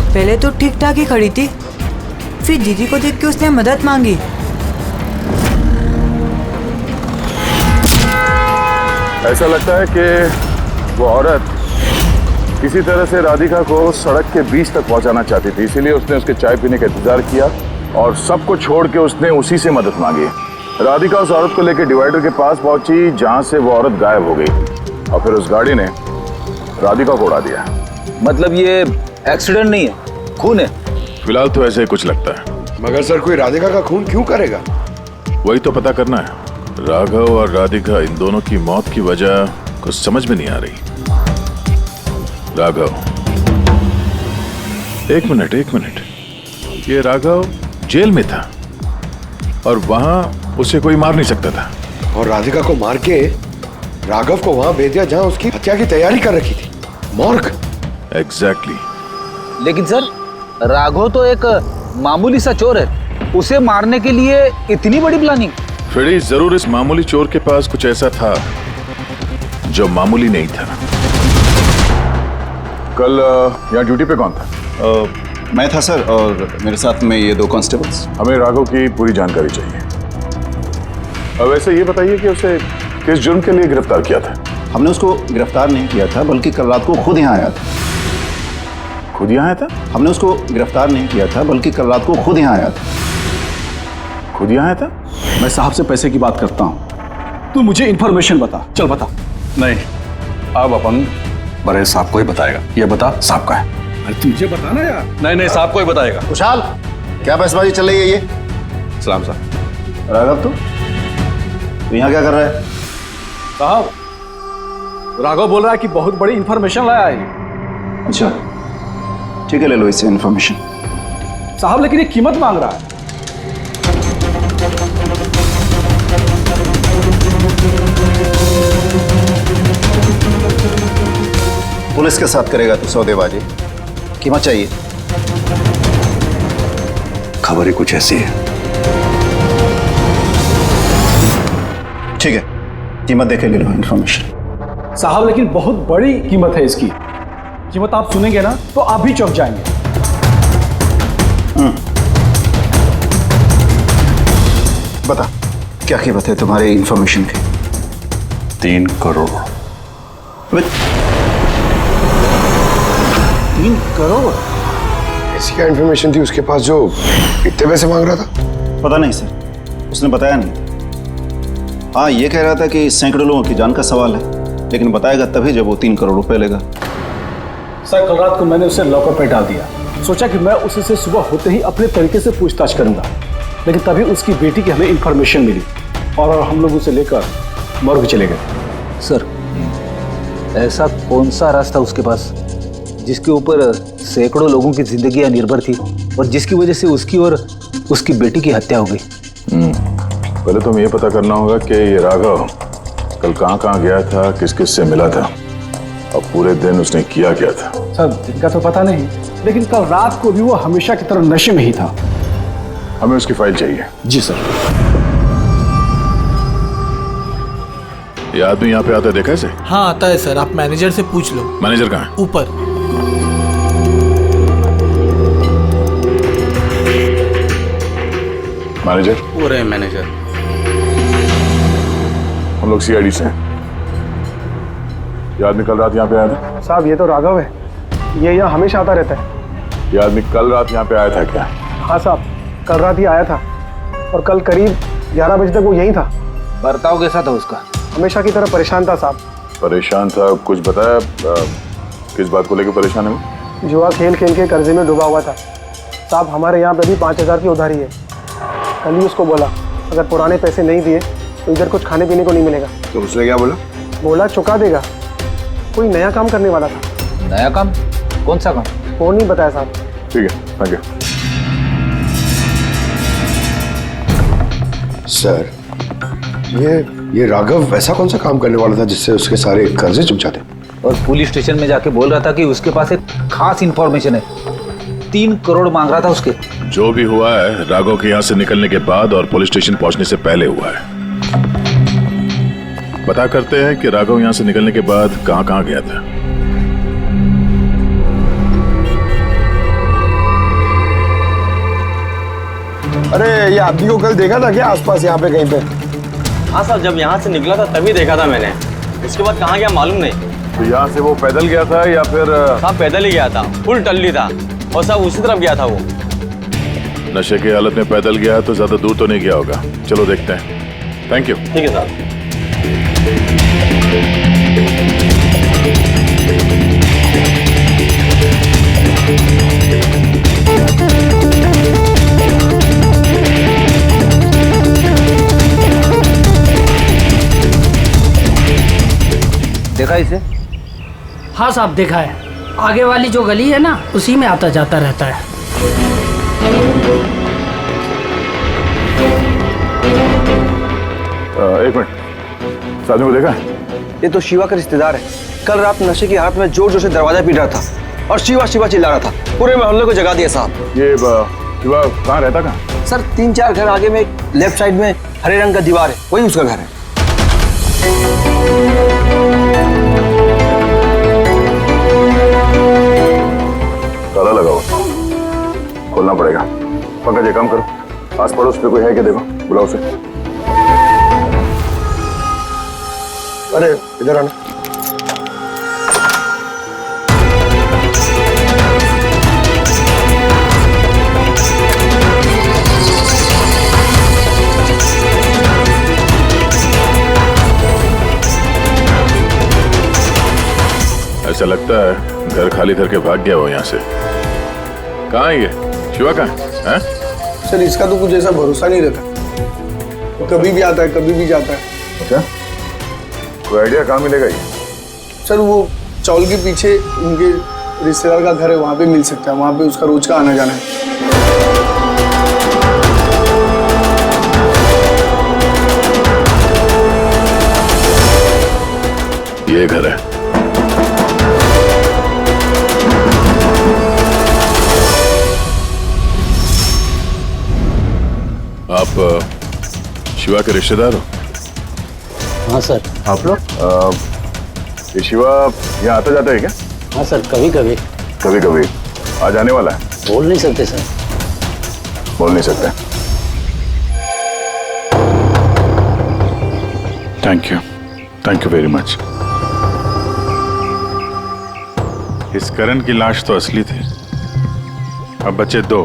पहले तो ठीक ठाक ही खड़ी थी, फिर दीदी को देख के उसने मदद मांगी। ऐसा लगता है कि वो औरत किसी तरह से राधिका को सड़क के बीच तक पहुंचाना चाहती थी, इसीलिए उसने उसके चाय पीने का इंतजार किया और सबको छोड़ के उसने उसी से मदद मांगी। राधिका उस औरत को लेकर डिवाइडर के पास पहुंची जहां से वो औरत गायब हो गई और फिर उस गाड़ी ने राधिका को उड़ा दिया। मतलब ये एक्सीडेंट नहीं है, खून है? फिलहाल तो ऐसे ही कुछ लगता है। मगर सर, कोई राधिका का खून क्यों करेगा? वही तो पता करना है। राघव और राधिका, इन दोनों की मौत की वजह कुछ समझ में नहीं आ रही। राघव, एक मिनट, ये राघव जेल में था और वहां उसे कोई मार नहीं सकता था, और राधिका को मार के राघव को वहां भेज दिया जहां उसकी हत्या की तैयारी कर रखी थी, मॉर्ग। एग्जैक्टली। लेकिन सर, राघव तो एक मामूली सा चोर है, उसे मारने के लिए इतनी बड़ी प्लानिंग? फ्रेडी, जरूर इस मामूली चोर के पास कुछ ऐसा था जो मामूली नहीं था। कल यहाँ ड्यूटी पे कौन था? मैं था सर, और मेरे साथ में ये 2 कांस्टेबल्स। हमें राघव की पूरी जानकारी चाहिए। अब वैसे ये बताइए कि उसे किस जुर्म के लिए गिरफ्तार किया था? हमने उसको गिरफ्तार नहीं किया था, बल्कि कल रात को खुद यहाँ आया था। खुद यहाँ आया था? हमने उसको गिरफ्तार नहीं किया था, बल्कि कल रात को खुद यहाँ आया था। खुद यहाँ आया था? मैं साहब से पैसे की बात करता हूँ, तू मुझे इन्फॉर्मेशन बता। चल बता। नहीं, अब अपन बड़े साहब को ही बताएगा। ये बता, साहब का है। अरे तुझे बताना यार। नहीं, साहब को ही बताएगा। खुशहाल, क्या बहसबाजी चल रही है ये? सलाम साहब। राघव, तू यहाँ क्या कर रहा है? साहब, राघव बोल रहा है कि बहुत बड़ी इन्फॉर्मेशन लाया है। अच्छा, ठीक है, ले लो इससे इन्फॉर्मेशन। साहब, लेकिन ये कीमत मांग रहा है। पुलिस के साथ करेगा तू सौदेबाजी? कीमत चाहिए? खबर ही कुछ ऐसी है। ठीक है, कीमत देखे ले लो इन्फॉर्मेशन। साहब, लेकिन बहुत बड़ी कीमत है इसकी। कीमत आप सुनेंगे ना तो आप भी चौंक जाएंगे। बता, क्या कीमत है तुम्हारी इन्फॉर्मेशन की? 3 करोड़। 3 करोड़? ऐसी क्या इन्फॉर्मेशन थी उसके पास जो इतने पैसे मांग रहा था? पता नहीं सर, उसने बताया नहीं। हाँ, ये कह रहा था कि सैकड़ों लोगों की जान का सवाल है, लेकिन बताएगा तभी जब वो 3 करोड़ रुपए लेगा। सर, कल रात को मैंने उसे लॉकअप पे डाल दिया। सोचा कि मैं उसी से सुबह होते ही अपने तरीके से पूछताछ करूंगा, लेकिन तभी उसकी बेटी की हमें इन्फॉर्मेशन मिली और हम लोग उसे लेकर मॉर्ग चले गए। सर, ऐसा कौन सा रास्ता उसके पास जिसके ऊपर सैकड़ों लोगों की जिंदगियां निर्भर थी और जिसकी वजह से उसकी और उसकी बेटी की हत्या हो गई? पहले तो ये पता करना होगा कि ये राघव कल कहाँ गया था, किस किस से मिला था और पूरे दिन उसने किया क्या था। सर, इनका तो पता नहीं। लेकिन कल रात को भी वो हमेशा की तरह नशे में ही था। हमें उसकी फाइल चाहिए। जी सर। ये आदमी यहाँ पे आता है, देखा है इसे? हाँ आता है सर, आप मैनेजर से पूछ लो। मैनेजर कहाँ है? ऊपर। मैनेजर? वो रहे मैनेजर। हम लोग सीआईडी से हैं। ये आदमी कल रात यहाँ पे आया था? साहब ये तो राघव है, ये यहाँ हमेशा आता रहता है। ये आदमी कल रात यहाँ पे आया था क्या? हाँ साहब, कल रात ही आया था और कल करीब 11 बजे तक वो यहीं था। बर्ताव कैसा था उसका? हमेशा की तरह परेशान था साहब। परेशान था? कुछ बताया किस बात को लेकर परेशान है वो? जुआ खेल खेल के कर्जे में डूबा हुआ था साहब। हमारे यहाँ पे भी 5000 की उधारी है। कल ही उसको बोला अगर पुराने पैसे नहीं दिए तो इधर कुछ खाने पीने को नहीं मिलेगा। तो उसने क्या बोला? बोला चुका देगा। कोई नया काम करने वाला था। नया काम? कौन सा काम? वो नहीं बताया साहब। ठीक है, थैंक यू। सर ये राघव ऐसा कौन सा काम करने वाला था जिससे उसके सारे कर्जे चुक जाते? और पुलिस स्टेशन में जाके बोल रहा था कि उसके पास एक खास इंफॉर्मेशन है। 3 करोड़ मांग रहा था उसके। जो भी हुआ है राघव के यहाँ से निकलने के बाद और पुलिस स्टेशन पहुंचने से पहले हुआ है। पता करते हैं कि राघव यहाँ से निकलने के बाद कहाँ कहाँ गया था। अरे ये आदमी को कल देखा था क्या आसपास यहाँ पे कहीं पे? हाँ साहब, जब यहाँ से निकला था तभी देखा था मैंने। इसके बाद कहाँ गया मालूम नहीं। तो यहाँ से वो पैदल गया था या फिर? साहब पैदल ही गया था, फुल टल्ली था और साहब उसी तरफ गया था वो। नशे की हालत में पैदल गया तो ज्यादा दूर तो नहीं गया होगा। चलो देखते हैं। Thank you. ठीक है साहब। देखा इसे? हाँ साहब देखा है। आगे वाली जो गली है ना उसी में आता जाता रहता है। एक मिनट, साधु को देखा है? ये तो शिवा का रिश्तेदार है। कल रात नशे की हालत में जोर जोर से दरवाजा पीट रहा था और शिवा शिवा चिल्ला रहा था। पूरे मोहल्ले को जगा दिया साहब। ये शिवा कहाँ रहता? कहाँ सर? 3-4 घर आगे में लेफ्ट साइड में हरे रंग का दीवार है, वही उसका घर है। ताला लगा हुआ, खोलना पड़ेगा। पंकज ये काम करो, आस पड़ोस पे कोई है क्या देखो, बुलाओ उसे। अरे इधर आना। ऐसा लगता है घर खाली करके भाग गया वो यहाँ से। कहाँ है ये? शिवा कहाँ है? सर इसका तो कुछ ऐसा भरोसा नहीं रहता, कभी भी आता है कभी भी जाता है। अच्छा, कोई आइडिया कहाँ मिलेगा ये? सर वो चौल के पीछे उनके रिश्तेदार का घर है, वहाँ पे मिल सकता है। वहाँ पे उसका रोज का आना जाना है। ये घर है। आप शिवा के रिश्तेदार हो? हाँ सर। आप लोग? ये शिवा यहाँ आता जाता है क्या? हाँ सर, कभी कभी। कभी कभी? आज आने वाला है? बोल नहीं सकते सर। बोल नहीं सकते। Thank you very much. इस करण की लाश तो असली थी। अब बचे 2,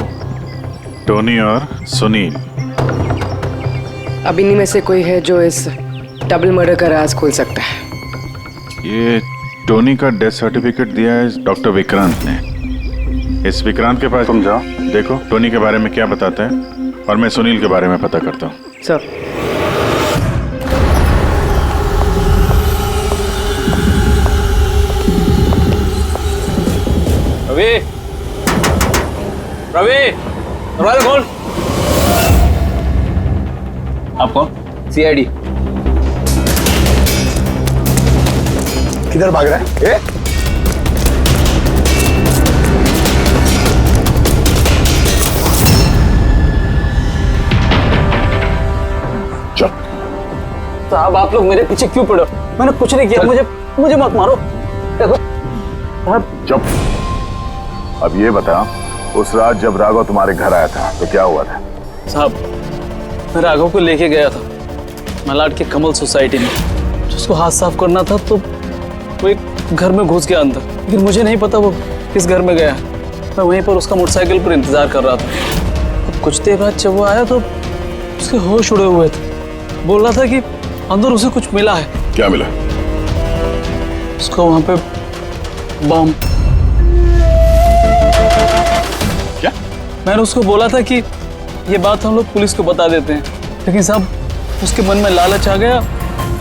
टोनी और सुनील। अब इन्हीं में से कोई है जो इस डबल मर्डर का राज खोल सकता है। ये टोनी का डेथ सर्टिफिकेट दिया है डॉक्टर विक्रांत ने। इस विक्रांत के पास तुम जाओ, देखो टोनी के बारे में क्या बताते हैं और मैं सुनील के बारे में पता करता हूँ। सर। रवि, रवि, दरवाजा खोल। आप कौन? सीआईडी। किधर भाग रहा है? साहब आप लोग मेरे पीछे क्यों पड़े? मैंने कुछ नहीं किया, मुझे मत मारो। देखो चुप। अब ये बता, उस रात जब राघव तुम्हारे घर आया था तो क्या हुआ था? साहब मैं राघव को लेके गया था मलाड के कमल सोसाइटी में। उसको हाथ साफ करना था तो वो एक घर में घुस गया अंदर, लेकिन मुझे नहीं पता वो किस घर में गया। मैं वहीं पर उसका मोटरसाइकिल पर इंतजार कर रहा था। अब कुछ देर बाद जब वो आया तो उसके होश उड़े हुए थे। बोल रहा था कि अंदर उसे कुछ मिला है। क्या मिला? उसको वहां पे बम। क्या? मैंने उसको बोला था कि ये बात हम लोग पुलिस को बता देते हैं, लेकिन साहब उसके मन में लालच आ गया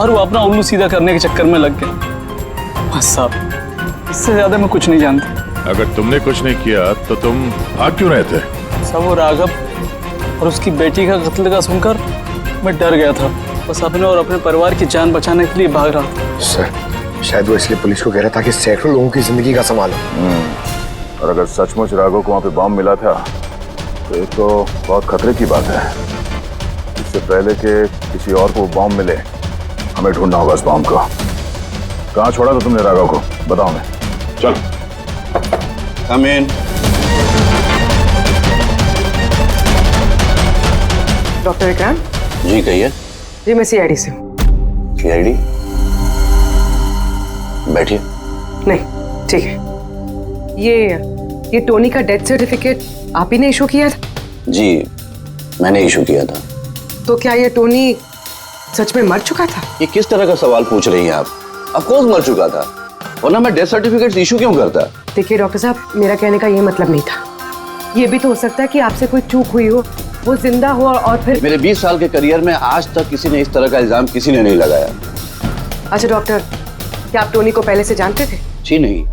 और वो अपना उल्लू सीधा करने के चक्कर में लग गया। बस साहब, इससे ज्यादा मैं कुछ नहीं जानता। अगर तुमने कुछ नहीं किया तो तुम भाग क्यों रहे थे? साहब वो राघव और उसकी बेटी का कत्ल का सुनकर मैं डर गया था। बस अपने और अपने परिवार की जान बचाने के लिए भाग रहा था। सर शायद वो इसलिए पुलिस को कह रहा था कि सैकड़ों लोगों की जिंदगी का सवाल है। और अगर सचमुच राघव को वहां पे बॉम्ब मिला था तो ये तो बहुत खतरे की बात है। इससे पहले कि किसी और को बॉम्ब मिले, हमें ढूंढना होगा इस बॉम्ब को। कहाँ छोड़ा था तुमने राघव को? बताओ। मैं चल। कम इन। डॉक्टर विक्रांत जी कहिए। जी मैं सीआईडी से हूँ। सीआईडी? बैठिए। नहीं ठीक है। ये टोनी का डेथ सर्टिफिकेट आप ही ने इशू किया था? जी मैंने इशू किया था। तो क्या ये टोनी सच में मर चुका था? ये किस तरह का सवाल पूछ रही हैं आप? ऑफ कोर्स मर चुका था, वरना मैं डेथ सर्टिफिकेट इशू क्यों करता? देखिए डॉक्टर साहब, मेरा कहने का ये मतलब नहीं था। ये भी तो हो सकता है कि आपसे कोई चूक हुई हो, वो जिंदा हो और फिर। मेरे 20 साल के करियर में आज तक किसी ने इस तरह का इल्जाम किसी ने नहीं लगाया। अच्छा डॉक्टर, क्या आप टोनी को पहले से जानते थे? जी नहीं,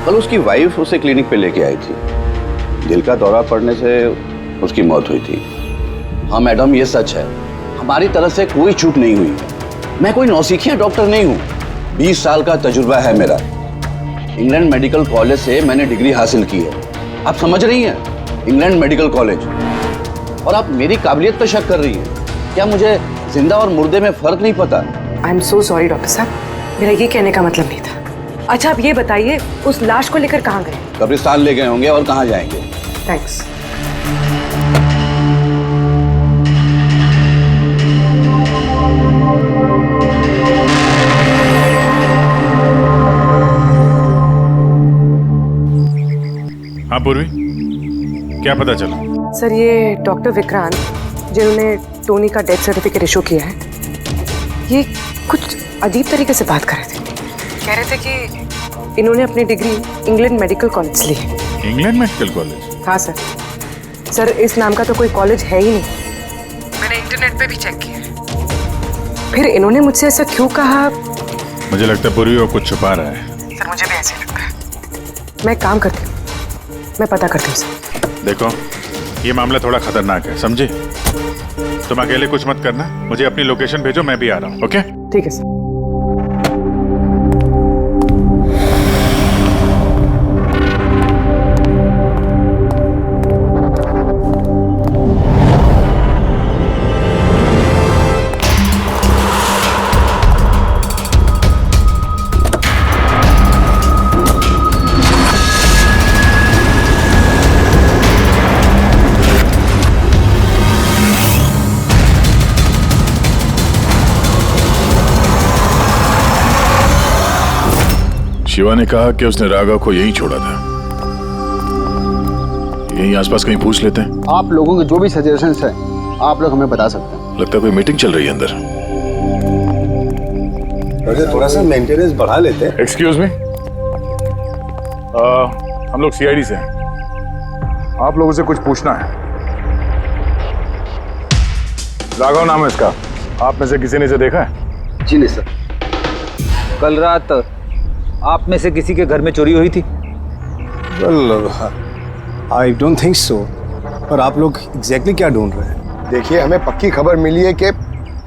कल उसकी वाइफ उसे क्लिनिक पे लेके आई थी। दिल का दौरा पड़ने से उसकी मौत हुई थी। हाँ मैडम, ये सच है, हमारी तरफ से कोई चूक नहीं हुई। मैं कोई नौसिखिया डॉक्टर नहीं हूँ, 20 साल का तजुर्बा है मेरा। इंग्लैंड मेडिकल कॉलेज से मैंने डिग्री हासिल की है। आप समझ रही हैं? England medical college. और आप मेरी काबिलियत पर शक कर रही हैं। क्या मुझे जिंदा और मुर्दे में फर्क नहीं पता? I am so sorry doctor साहब, मेरा ये कहने का मतलब नहीं था। अच्छा आप ये बताइए, उस लाश को लेकर कहाँ गए? कब्रिस्तान ले गए होंगे, और कहाँ जाएंगे। थैंक्स। हाँ पूर्वी, क्या पता चला? सर ये डॉक्टर विक्रांत जिन्होंने टोनी का डेथ सर्टिफिकेट इशू किया है, ये कुछ अजीब तरीके से बात कर रहे थे। कह रहे थे कि इन्होंने अपनी डिग्री इंग्लैंड मेडिकल कॉलेज ली है। England medical college? हाँ सर। सर इस नाम का तो कोई कॉलेज है ही नहीं। मैंने इंटरनेट पे भी चेक किया। फिर इन्होंने मुझसे ऐसा क्यों कहा? मुझे लगता है पूर्वी वो कुछ छुपा रहा है। सर मुझे भी ऐसे ही लगता है। मैं काम करती हूँ, मैं पता करती हूँ सर। देखो ये मामला थोड़ा खतरनाक है, समझे? तुम अकेले कुछ मत करना, मुझे अपनी लोकेशन भेजो, मैं भी आ रहा हूँ। ओके ठीक है सर। शिवा ने कहा कि उसने राघव को यहीं छोड़ा था। यहीं आसपास कहीं पूछ लेते हैं। आप लोगों के जो भी सजेशंस हैं आप लोग हमें बता सकते हैं। लगता है कोई मीटिंग चल रही है अंदर। थोड़ा सा मेंटेनेंस बढ़ा लेते हैं। एक्सक्यूज मी, हम लोग सीआईडी से हैं। आप लोगों से कुछ पूछना है। राघव नाम है इसका, आप में से किसी ने इसे देखा है? जी नहीं सर। कल रात आप में से किसी के घर में चोरी हुई थी? Well I don't think so. पर आप लोग एग्जैक्टली क्या ढूंढ रहे हैं? देखिए हमें पक्की खबर मिली है कि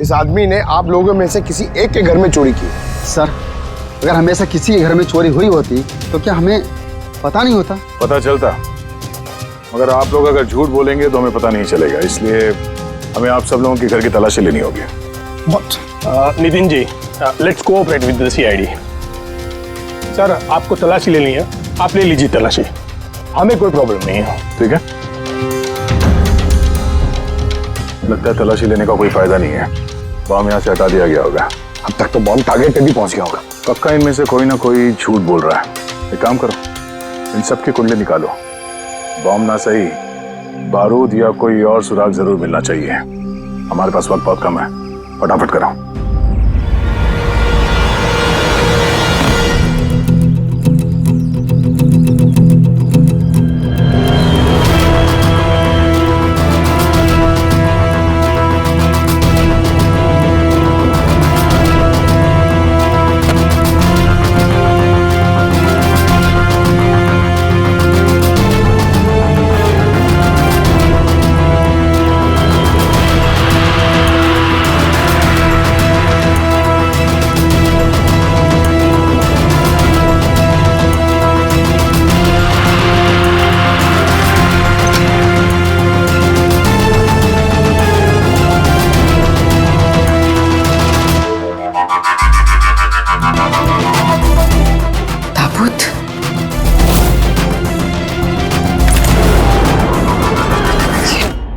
इस आदमी ने आप लोगों में से किसी एक के घर में चोरी की। सर अगर हमेशा किसी के घर में चोरी हुई होती तो क्या हमें पता नहीं होता? पता चलता, मगर आप लोग अगर झूठ बोलेंगे तो हमें पता नहीं चलेगा। इसलिए हमें आप सब लोगों के घर की तलाशी लेनी होगी। What? Nitin ji, let's cooperate with the CID. Sir, आपको तलाशी लेनी है, आप ले लीजिए तलाशी, हमें कोई प्रॉब्लम नहीं है। ठीक है, लगता है तलाशी लेने का कोई फायदा नहीं है। बॉम्ब यहाँ से हटा दिया गया होगा। अब तक तो बॉम्ब टारगेट पे भी पहुंच गया होगा। पक्का इनमें से कोई ना कोई झूठ बोल रहा है। एक काम करो, इन सब की कुंडली निकालो। बॉम्ब ना सही, बारूद या कोई और सुराग जरूर मिलना चाहिए। हमारे पास वक्त बहुत कम है, फटाफट करो।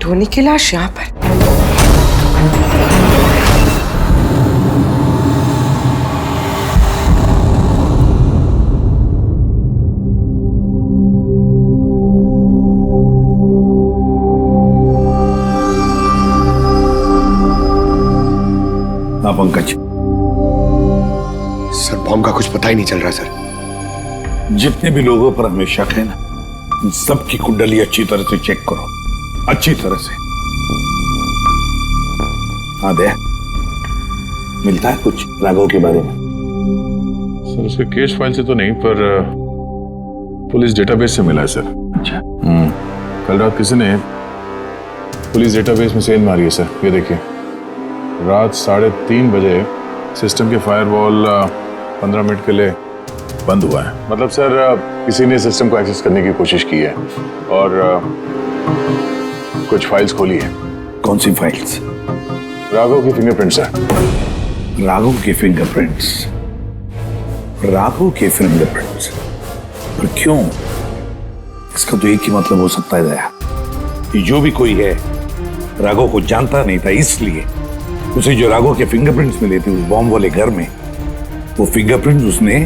टोनी की लाश यहाँ पर। हाँ पंकज। सर, बॉम्ब का कुछ पता ही नहीं चल रहा सर। जितने भी लोगों पर हमें शक है ना, उन सबकी कुंडली अच्छी तरह से चेक करो, अच्छी तरह से। हाँ दे, मिलता है कुछ राघव के बारे में? सर, उसके केस फाइल से तो नहीं, पर पुलिस डेटाबेस से मिला है सर। अच्छा। कल रात किसी ने पुलिस डेटाबेस में सेंध मारी है सर। ये देखिए, रात 3:30 बजे सिस्टम के फायरवॉल 15 मिनट के लिए बंद हुआ है। मतलब सर, किसी ने सिस्टम को एक्सेस करने की कोशिश की है और कुछ फाइल्स खोली है। कौन सी फाइल्स? राघव की फिंगरप्रिंट्स है। राघव के फिंगरप्रिंट्स? राघव के फिंगरप्रिंट्स? पर क्यों? इसका तो एक ही मतलब हो सकता है दया, कि जो भी कोई है राघव को जानता नहीं था, इसलिए उसे जो राघव के फिंगरप्रिंट्स मिले थे उस बॉम्ब वाले घर में, वो फिंगरप्रिंट्स उसने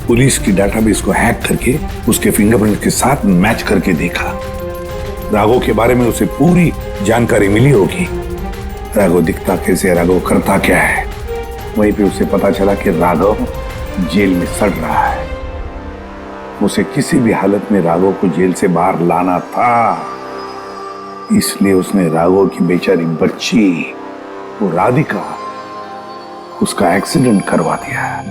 पुलिस की डाटाबेस को हैक करके उसके फिंगरप्रिंट के साथ मैच करके देखा। राघव के बारे में उसे पूरी जानकारी मिली होगी। राघव दिखता कैसे, राघव करता क्या है। वहीं पे उसे पता चला कि राघव जेल में सड़ रहा है। उसे किसी भी हालत में राघव को जेल से बाहर लाना था, इसलिए उसने राघव की बेचारी बच्ची, वो राधिका, उसका एक्सीडेंट करवा दिया।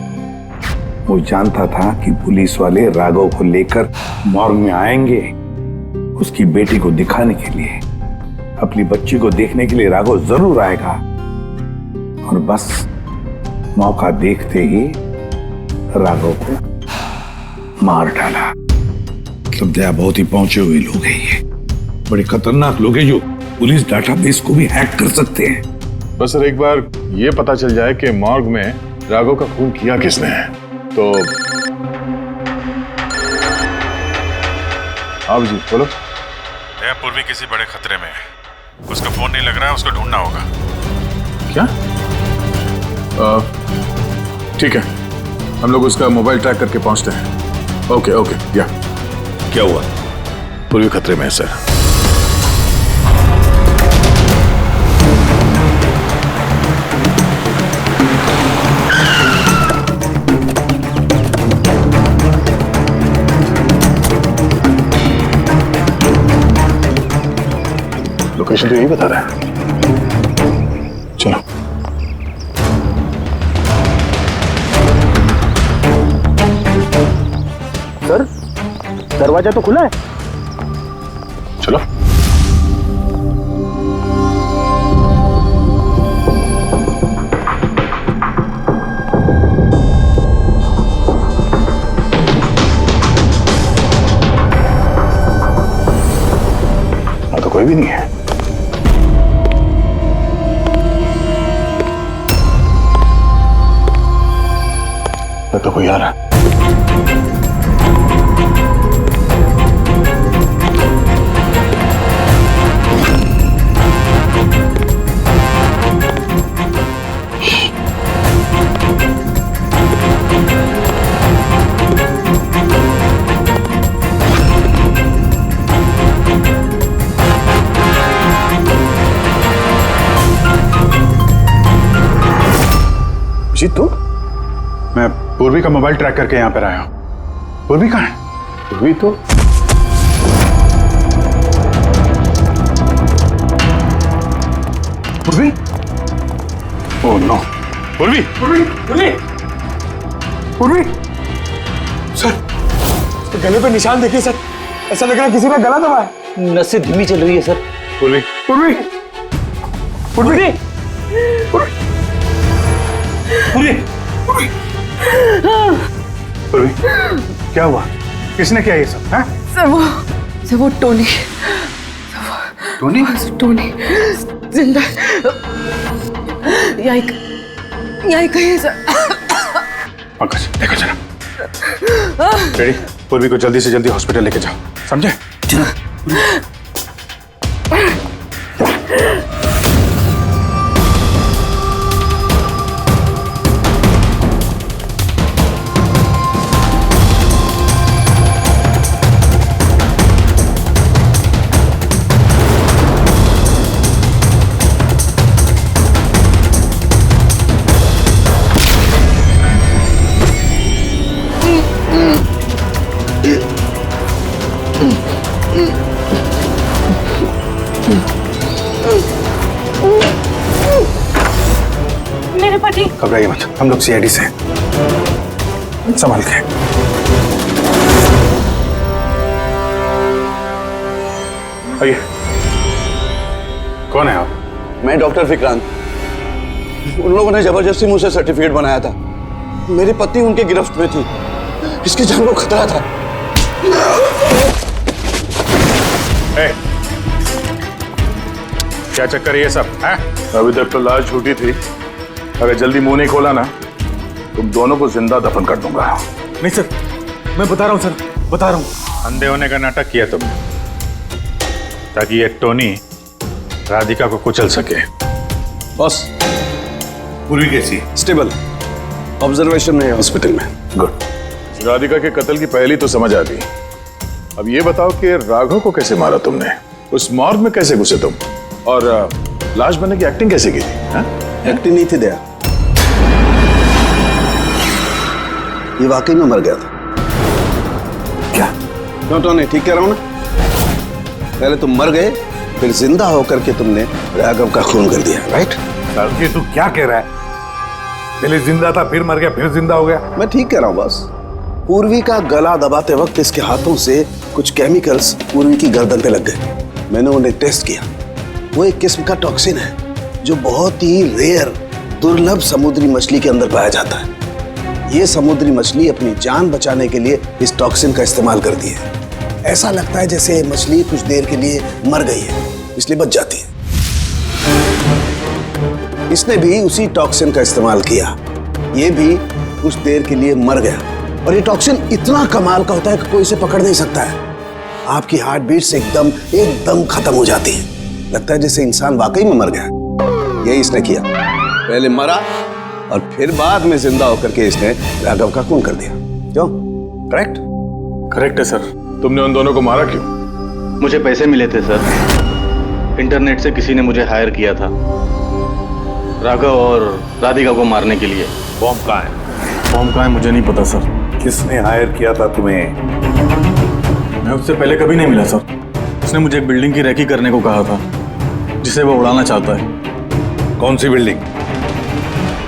वो जानता था कि पुलिस वाले राघव को लेकर मॉर्ग में आएंगे, उसकी बेटी को दिखाने के लिए, अपनी बच्ची को देखने के लिए राघव जरूर आएगा। और बस मौका देखते ही राघव को मार डाला। मतलब दया, बहुत ही पहुंचे हुए लोग हैं ये, बड़े खतरनाक लोग हैं जो पुलिस डाटाबेस को भी हैक कर सकते हैं। बस सर, एक बार ये पता चल जाए कि मॉर्ग में राघव का खून किया किसने है तो। हाँ जी, बोलो। पूर्वी किसी बड़े खतरे में है, उसका फोन नहीं लग रहा है, उसको ढूंढना होगा। क्या? ठीक है, हम लोग उसका मोबाइल ट्रैक करके पहुंचते हैं। Okay okay. या क्या हुआ? पूर्वी खतरे में है सर। लोकेशन तो यही बता रहा है। चलो। सर, दरवाजा तो खुला है। चलो। हाँ, तो कोई भी नहीं है। तो कोई आ रहा है। जी तुम? मैं पूर्वी का मोबाइल ट्रैक करके यहाँ पर आया हूँ। पूर्वी कहाँ है? पूर्वी तो पूर्वी? Oh no. पूर्वी! पूर्वी! पूर्वी! पूर्वी! सर, उसके गले पे निशान देखिए सर। ऐसा लग रहा है किसी ने गला दबाया है। नसें धीमी चल रही है सर। पूर्वी! पूर्वी! पूर्वी! पूर्वी! पूर्वी! पूर्वी! क्या हुआ? किसने किया ये सब? हैं? सर वो टोनी। टोनी? टोनी जिंदा यही कहीं है सर। पंकज देखो जरा। रेडी? पूर्वी को जल्दी से जल्दी हॉस्पिटल लेके जाओ, समझे? मेरे पति। घबराइए मत, हम लोग सीआईडी से हैं। संभाल के। आइए। कौन है आप? मैं डॉक्टर विक्रांत। उन लोगों ने जबरदस्ती मुझसे सर्टिफिकेट बनाया था। मेरी पत्नी उनके गिरफ्त में थी। इसकी जान को खतरा था। क्या चक्कर है ये सब? है? अभी तक तो लाश झूठी थी। अगर जल्दी मुंह नहीं खोला ना, तुम दोनों को जिंदा दफन कर दूंगा। नहीं सर, मैं बता रहा हूँ सर, बता रहा हूँ। अंधे होने का नाटक किया तुमने ताकि ये टोनी राधिका को कुचल सके। बस पूरी कैसी? स्टेबल, ऑब्जर्वेशन में है हॉस्पिटल में। गुड। राधिका के कत्ल की पहली तो समझ आ गई। अब ये बताओ कि राघव को कैसे मारा तुमने? उस मॉर्ग में कैसे घुसे तुम? और लाश बनने की एक्टिंग कैसे की थी? एक्टिंग नहीं थी दया, ये वाकई में मर गया था। क्या? क्यों टोनी, ठीक कह रहा हूं ना? पहले तुम मर गए, फिर जिंदा होकर के तुमने राघव का खून कर दिया, राइट? ये तू क्या कह रहा है? पहले जिंदा था, फिर मर गया, फिर जिंदा हो गया। मैं ठीक कह रहा हूं बस। पूर्वी का गला दबाते वक्त इसके हाथों से कुछ केमिकल्स पूर्वी की गर्दन पे लग गए। मैंने उन्हें टेस्ट किया। वो एक किस्म का टॉक्सिन है जो बहुत ही रेयर, दुर्लभ समुद्री मछली के अंदर पाया जाता है। ये समुद्री मछली अपनी जान बचाने के लिए इस टॉक्सिन का इस्तेमाल करती है। ऐसा लगता है जैसे मछली कुछ देर के लिए मर गई है, इसलिए बच जाती है। इसने भी उसी टॉक्सिन का इस्तेमाल किया। ये भी कुछ देर के लिए मर गया। और ये टॉक्सिन इतना कमाल का होता है कि कोई इसे पकड़ नहीं सकता है। आपकी हार्ट बीट से एकदम खत्म हो जाती है। लगता है जैसे इंसान वाकई में मर गया। यही इसने किया। पहले मरा और फिर बाद में जिंदा होकर के इसने राघव का खून कर दिया। क्यों? करेक्ट? करेक्ट है सर। तुमने उन दोनों को मारा क्यों? मुझे पैसे मिले थे सर। इंटरनेट से किसी ने मुझे हायर किया था राघव और राधिका को मारने के लिए। बॉम्ब कहाँ है? बॉम्ब कहाँ है मुझे नहीं पता सर। किसने हायर किया था तुम्हें? मैं उससे पहले कभी नहीं मिला सर। उसने मुझे एक बिल्डिंग की रेकी करने को कहा था जिसे वो उड़ाना चाहता है। कौन सी building?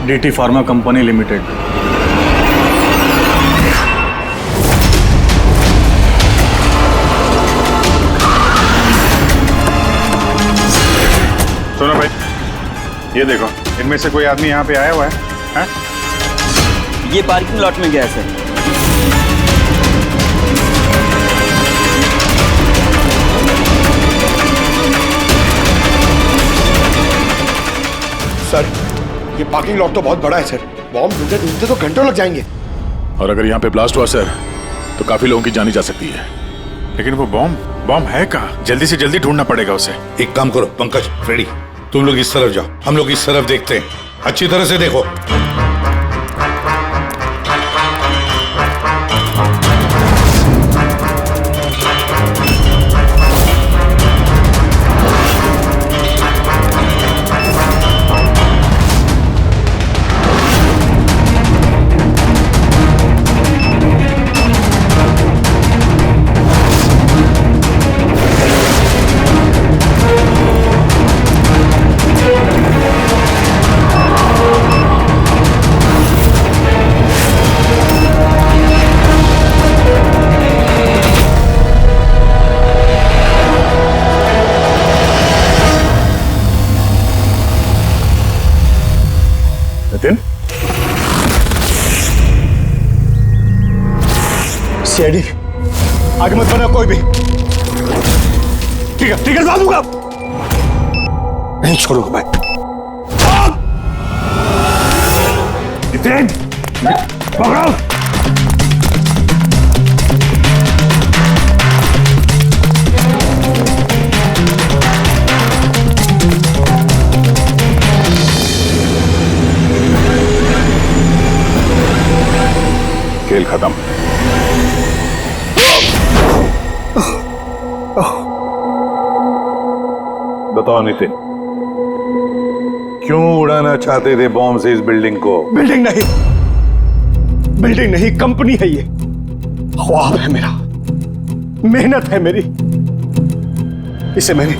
DT pharma company limited. सुनो भाई, ये देखो, इनमें से कोई आदमी यहाँ पे आया हुआ है? ये पार्किंग लॉट में गया है सर। सर, ये पार्किंग लॉट तो बहुत बड़ा है सर। बॉम्ब ढूंढते ढूंढते तो घंटों लग जाएंगे। और अगर यहाँ पे ब्लास्ट हुआ सर तो काफी लोगों की जानी जा सकती है। लेकिन वो बॉम्ब है कहाँ? जल्दी से जल्दी ढूंढना पड़ेगा उसे। एक काम करो पंकज, फ्रेडी, तुम लोग इस तरफ जाओ, हम लोग इस तरफ देखते हैं। अच्छी तरह से देखो। नितिन, सीआईडी आगे मत बढ़ना कोई भी। ठीक है जवाब दूंगा, नहीं छोड़ूंगा मैं। नितिन, पकड़ो। खेल खत्म। बताओ नितिन, क्यों उड़ाना चाहते थे बॉम्ब से इस बिल्डिंग को? बिल्डिंग नहीं, कंपनी है ये। ख्वाब है मेरा, मेहनत है मेरी। इसे मैंने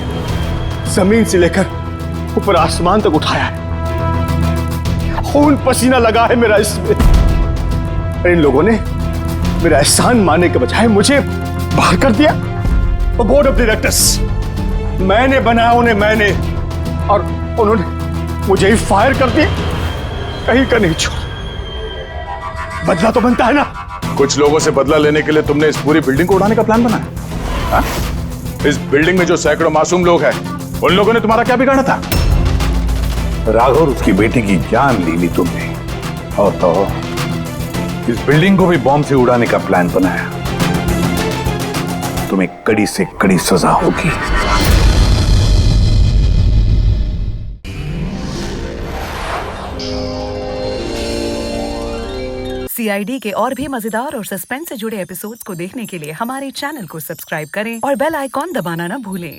जमीन से लेकर ऊपर आसमान तक उठाया है। खून पसीना लगा है मेरा इसमें। इन लोगों ने मेरा एहसान मानने के बजाय मुझे बाहर कर दिया। और बोर्ड ऑफ डायरेक्टर्स मैंने बनाया उन्हें, मैंने, और उन्होंने मुझे ही फायर कर दिया। कहीं का नहीं छोड़। बदला तो बनता है ना। कुछ लोगों से बदला लेने के लिए तुमने इस पूरी बिल्डिंग को उड़ाने का प्लान बनाया? हाँ? इस बिल्डिंग में जो सैकड़ों मासूम लोग हैं, उन लोगों ने तुम्हारा क्या बिगाड़ा था? राघव, उसकी बेटी की जान ली तुमने, और तो इस बिल्डिंग को भी बॉम्ब से उड़ाने का प्लान बनाया। तुम्हें कड़ी से कड़ी सजा होगी। सीआईडी के और भी मजेदार और सस्पेंस से जुड़े एपिसोड्स को देखने के लिए हमारे चैनल को सब्सक्राइब करें और बेल आइकॉन दबाना ना भूलें।